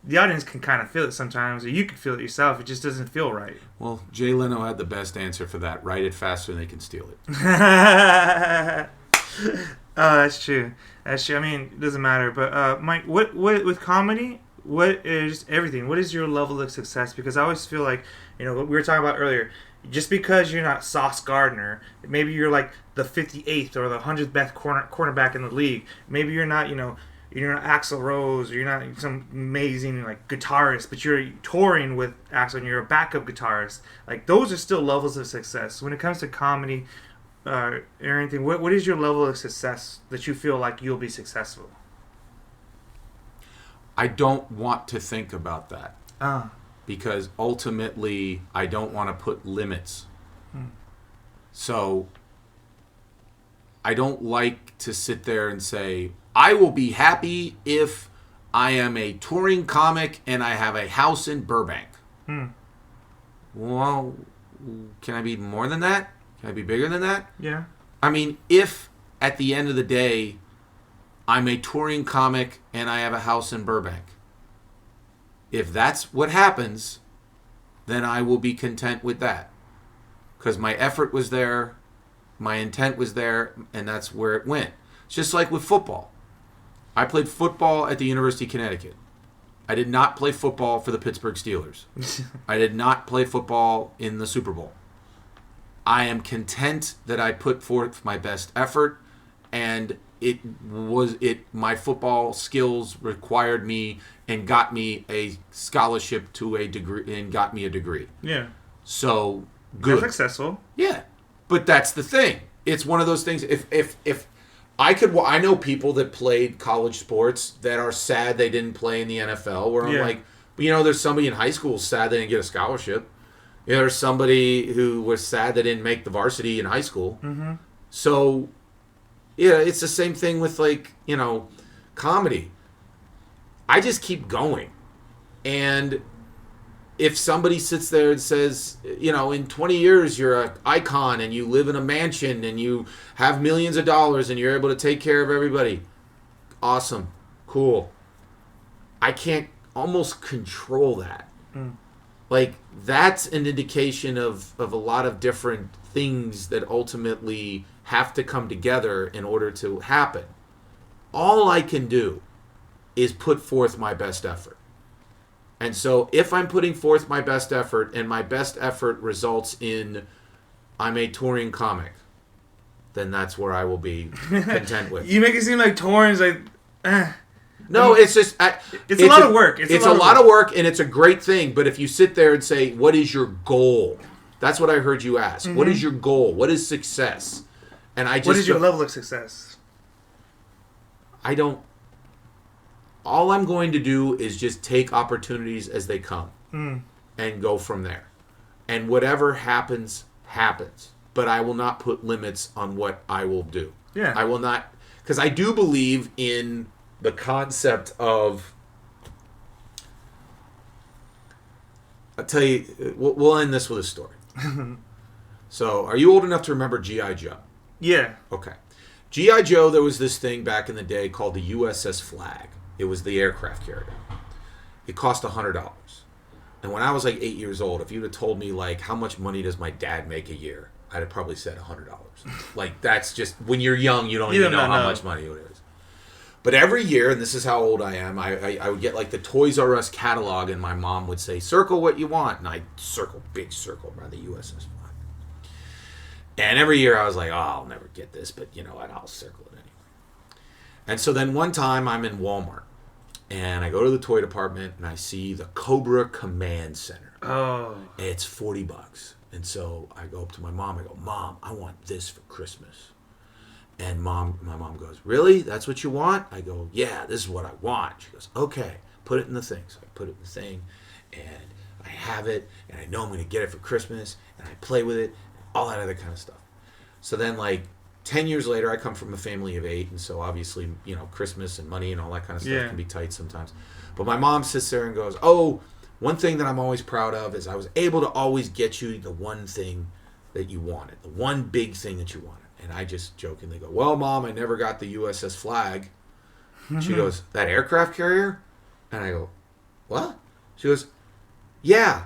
the audience can kind of feel it sometimes, or you can feel it yourself. It just doesn't feel right. Well, Jay Leno had the best answer for that. Write it faster than they can steal it. Oh, that's true. That's true. I mean, it doesn't matter. But Mike, what with comedy, what is everything? What is your level of success? Because I always feel like, what we were talking about earlier, just because you're not Sauce Gardner, maybe you're like the 58th or the 100th best cornerback in the league. Maybe you're not, you're not Axl Rose, or you're not some amazing like guitarist, but you're touring with Axl and you're a backup guitarist. Like, those are still levels of success. When it comes to comedy or anything, what is your level of success that you feel like you'll be successful? I don't want to think about that. Because ultimately, I don't want to put limits. So, I don't like to sit there and say, I will be happy if I am a touring comic and I have a house in Burbank. Well, can I be more than that? Can I be bigger than that? Yeah. I mean, if at the end of the day, I'm a touring comic and I have a house in Burbank, if that's what happens, then I will be content with that. Because my effort was there, my intent was there, and that's where it went. It's just like with football. I played football at the University of Connecticut. I did not play football for the Pittsburgh Steelers. I did not play football in the Super Bowl. I am content that I put forth my best effort, and my football skills required me and got me a scholarship to a degree and got me a degree. Yeah. So good. That's successful. Yeah. But that's the thing. It's one of those things. If I know people that played college sports that are sad they didn't play in the NFL, where I'm like, there's somebody in high school sad they didn't get a scholarship. There's somebody who was sad they didn't make the varsity in high school. Mm-hmm. So, yeah, it's the same thing with, comedy. I just keep going. And if somebody sits there and says, in 20 years you're an icon and you live in a mansion and you have millions of dollars and you're able to take care of everybody, awesome, cool. I can't almost control that. Like, that's an indication of a lot of different things that ultimately have to come together in order to happen. All I can do is put forth my best effort. And so if I'm putting forth my best effort and my best effort results in I'm a touring comic, then that's where I will be content with. You make it seem like touring's like... No, it's just... it's a lot of work. It's a lot of work, and it's a great thing. But if you sit there and say, what is your goal? That's what I heard you ask. Mm-hmm. What is your goal? What is success? And I just... What is your level of success? I don't... All I'm going to do is just take opportunities as they come and go from there. And whatever happens, happens. But I will not put limits on what I will do. Yeah. I will not... Because I do believe in the concept of... I'll tell you... We'll end this with a story. So, are you old enough to remember G.I. Joe? Yeah. Okay. G.I. Joe, there was this thing back in the day called the USS Flag. It was the aircraft carrier. It cost $100. And when I was like 8 years old, if you'd have told me, like, how much money does my dad make a year, I'd have probably said $100. Like, that's just, when you're young, you don't even know how much money it is. But every year, and this is how old I am, I would get, like, the Toys R Us catalog, and my mom would say, circle what you want. And I'd circle, big circle around the USS Flag. And every year I was like, oh, I'll never get this, but you know what, I'll circle it anyway. And so then one time I'm in Walmart, And I go to the toy department and I see the Cobra Command Center. Oh. It's $40. And so I go up to my mom. I go, Mom, I want this for Christmas. And my mom goes, really? That's what you want? I go, yeah, this is what I want. She goes, okay, put it in the thing. So I put it in the thing, and I have it, and I know I'm going to get it for Christmas, and I play with it, all that other kind of stuff. So then, 10 years later, I come from a family of 8, and so obviously, Christmas and money and all that kind of stuff can be tight sometimes. But my mom sits there and goes, oh, one thing that I'm always proud of is I was able to always get you the one thing that you wanted, the one big thing that you wanted. And I just jokingly go, well, Mom, I never got the USS Flag. She goes, that aircraft carrier? And I go, what? She goes, yeah,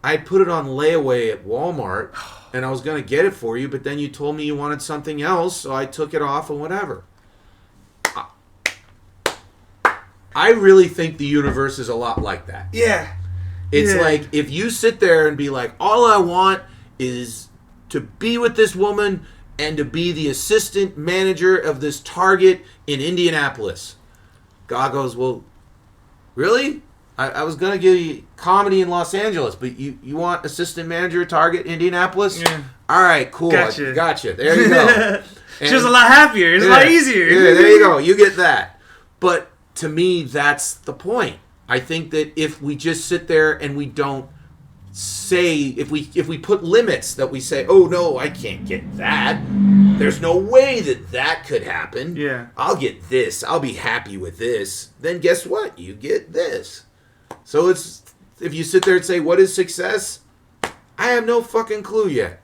I put it on layaway at Walmart, and I was going to get it for you, but then you told me you wanted something else, so I took it off and whatever. I really think the universe is a lot like that. Yeah. It's like, if you sit there and be like, all I want is to be with this woman and to be the assistant manager of this Target in Indianapolis. God goes, well, really? I was going to give you comedy in Los Angeles, but you want assistant manager at Target Indianapolis? Yeah. All right, cool. Gotcha. There you go. She was a lot happier. It's a lot easier. Yeah, there you go. You get that. But to me, that's the point. I think that if we just sit there and we don't say, if we put limits that we say, oh no, I can't get that. There's no way that could happen. Yeah. I'll get this. I'll be happy with this. Then guess what? You get this. So if you sit there and say, what is success? I have no fucking clue yet.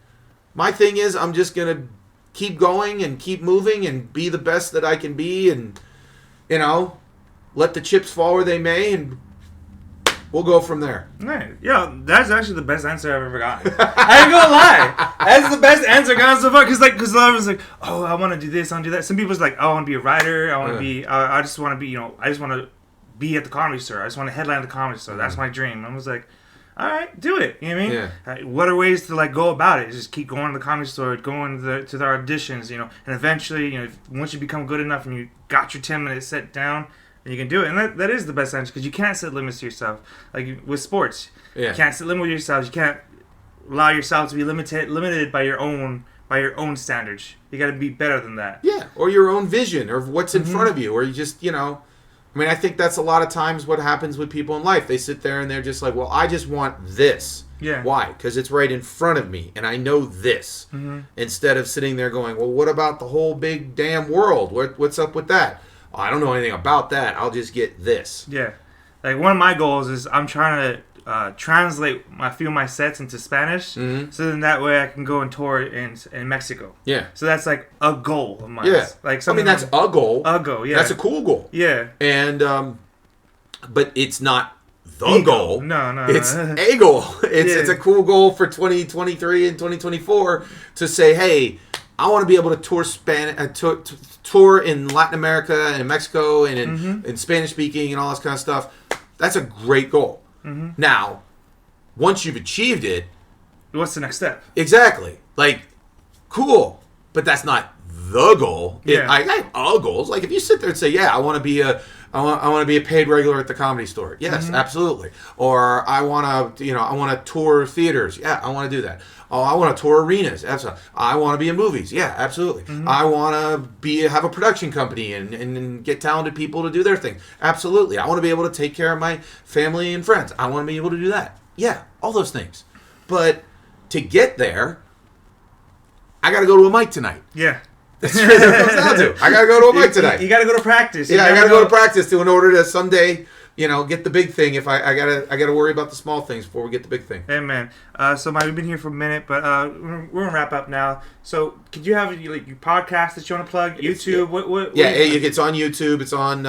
My thing is, I'm just going to keep going and keep moving and be the best that I can be and, let the chips fall where they may, and we'll go from there. Right. Yeah, that's actually the best answer I've ever gotten. I ain't gonna lie. That's the best answer I've gotten so far. Because a lot of us oh, I want to do this, I want to do that. Some people's like, oh, I want to be a writer. I want to be, I just want to be, I just want to be at the Comedy Store. I just want to headline at the Comedy Store. That's my dream. I was like, all right, do it. You know what I mean? Yeah. What are ways to go about it? Just keep going to the Comedy Store, going to the auditions, and eventually, once you become good enough and you got your 10 minutes set down, and you can do it. And that is the best answer, because you can't set limits to yourself. Like with sports, you can't set limits to yourself. You can't allow yourself to be limited by your own standards. You got to be better than that. Yeah, or your own vision, or what's in front of you, or you just I think that's a lot of times what happens with people in life. They sit there and they're just like, well, I just want this. Yeah. Why? Because it's right in front of me, and I know this. Instead of sitting there going, well, what about the whole big damn world? What's up with that? I don't know anything about that. I'll just get this. Yeah. Like, one of my goals is I'm trying to translate a few of my sets into Spanish, so then that way I can go and tour in Mexico. Yeah. So that's like a goal of mine. Yeah. Like that's a goal. A goal, yeah. That's a cool goal. Yeah. And, but it's not the goal. No. It's a goal. It's a cool goal for 2023 and 2024 to say, hey, I want to be able to tour in Latin America and in Mexico and in Spanish speaking and all this kind of stuff. That's a great goal. Now, once you've achieved it, what's the next step? Exactly. Cool, but that's not the goal. Yeah. I have other goals. Like if you sit there and say, yeah, I want to be a paid regular at the Comedy Store. Yes, absolutely. Or I want to tour theaters. Yeah, I want to do that. Oh, I want to tour arenas. Absolutely. I want to be in movies. Yeah, absolutely. I want to have a production company and get talented people to do their thing. Absolutely. I want to be able to take care of my family and friends. I want to be able to do that. Yeah, all those things. But to get there, I got to go to a mic tonight. Yeah. That's what it comes down to. I got to go to a mic tonight. You got to go to practice. I got to go to practice in order to someday, get the big thing. If I gotta worry about the small things before we get the big thing. Hey man, so we've been here for a minute, but we're gonna wrap up now. So could you have your podcast that you want to plug? YouTube? What it's on YouTube. It's on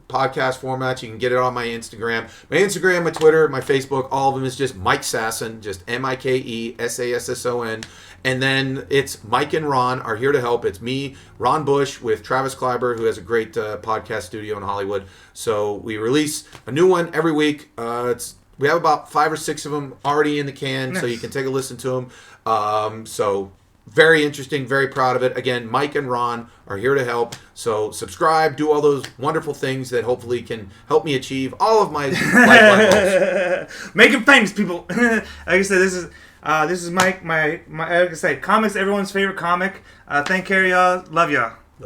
podcast format. You can get it on my Instagram, my Twitter, my Facebook. All of them is just Mike Sasson, just MikeSasson. And then it's Mike and Ron are here to help. It's me, Ron Bush, with Travis Kleiber, who has a great podcast studio in Hollywood. So we release a new one every week. We have about 5 or 6 of them already in the can, so you can take a listen to them. So very interesting, very proud of it. Again, Mike and Ron are here to help. So subscribe, do all those wonderful things that hopefully can help me achieve all of my lifelong goals. Make him famous, people. Like I said, this is Mike. My like I said, comics, everyone's favorite comic. Thank care, y'all. Love y'all.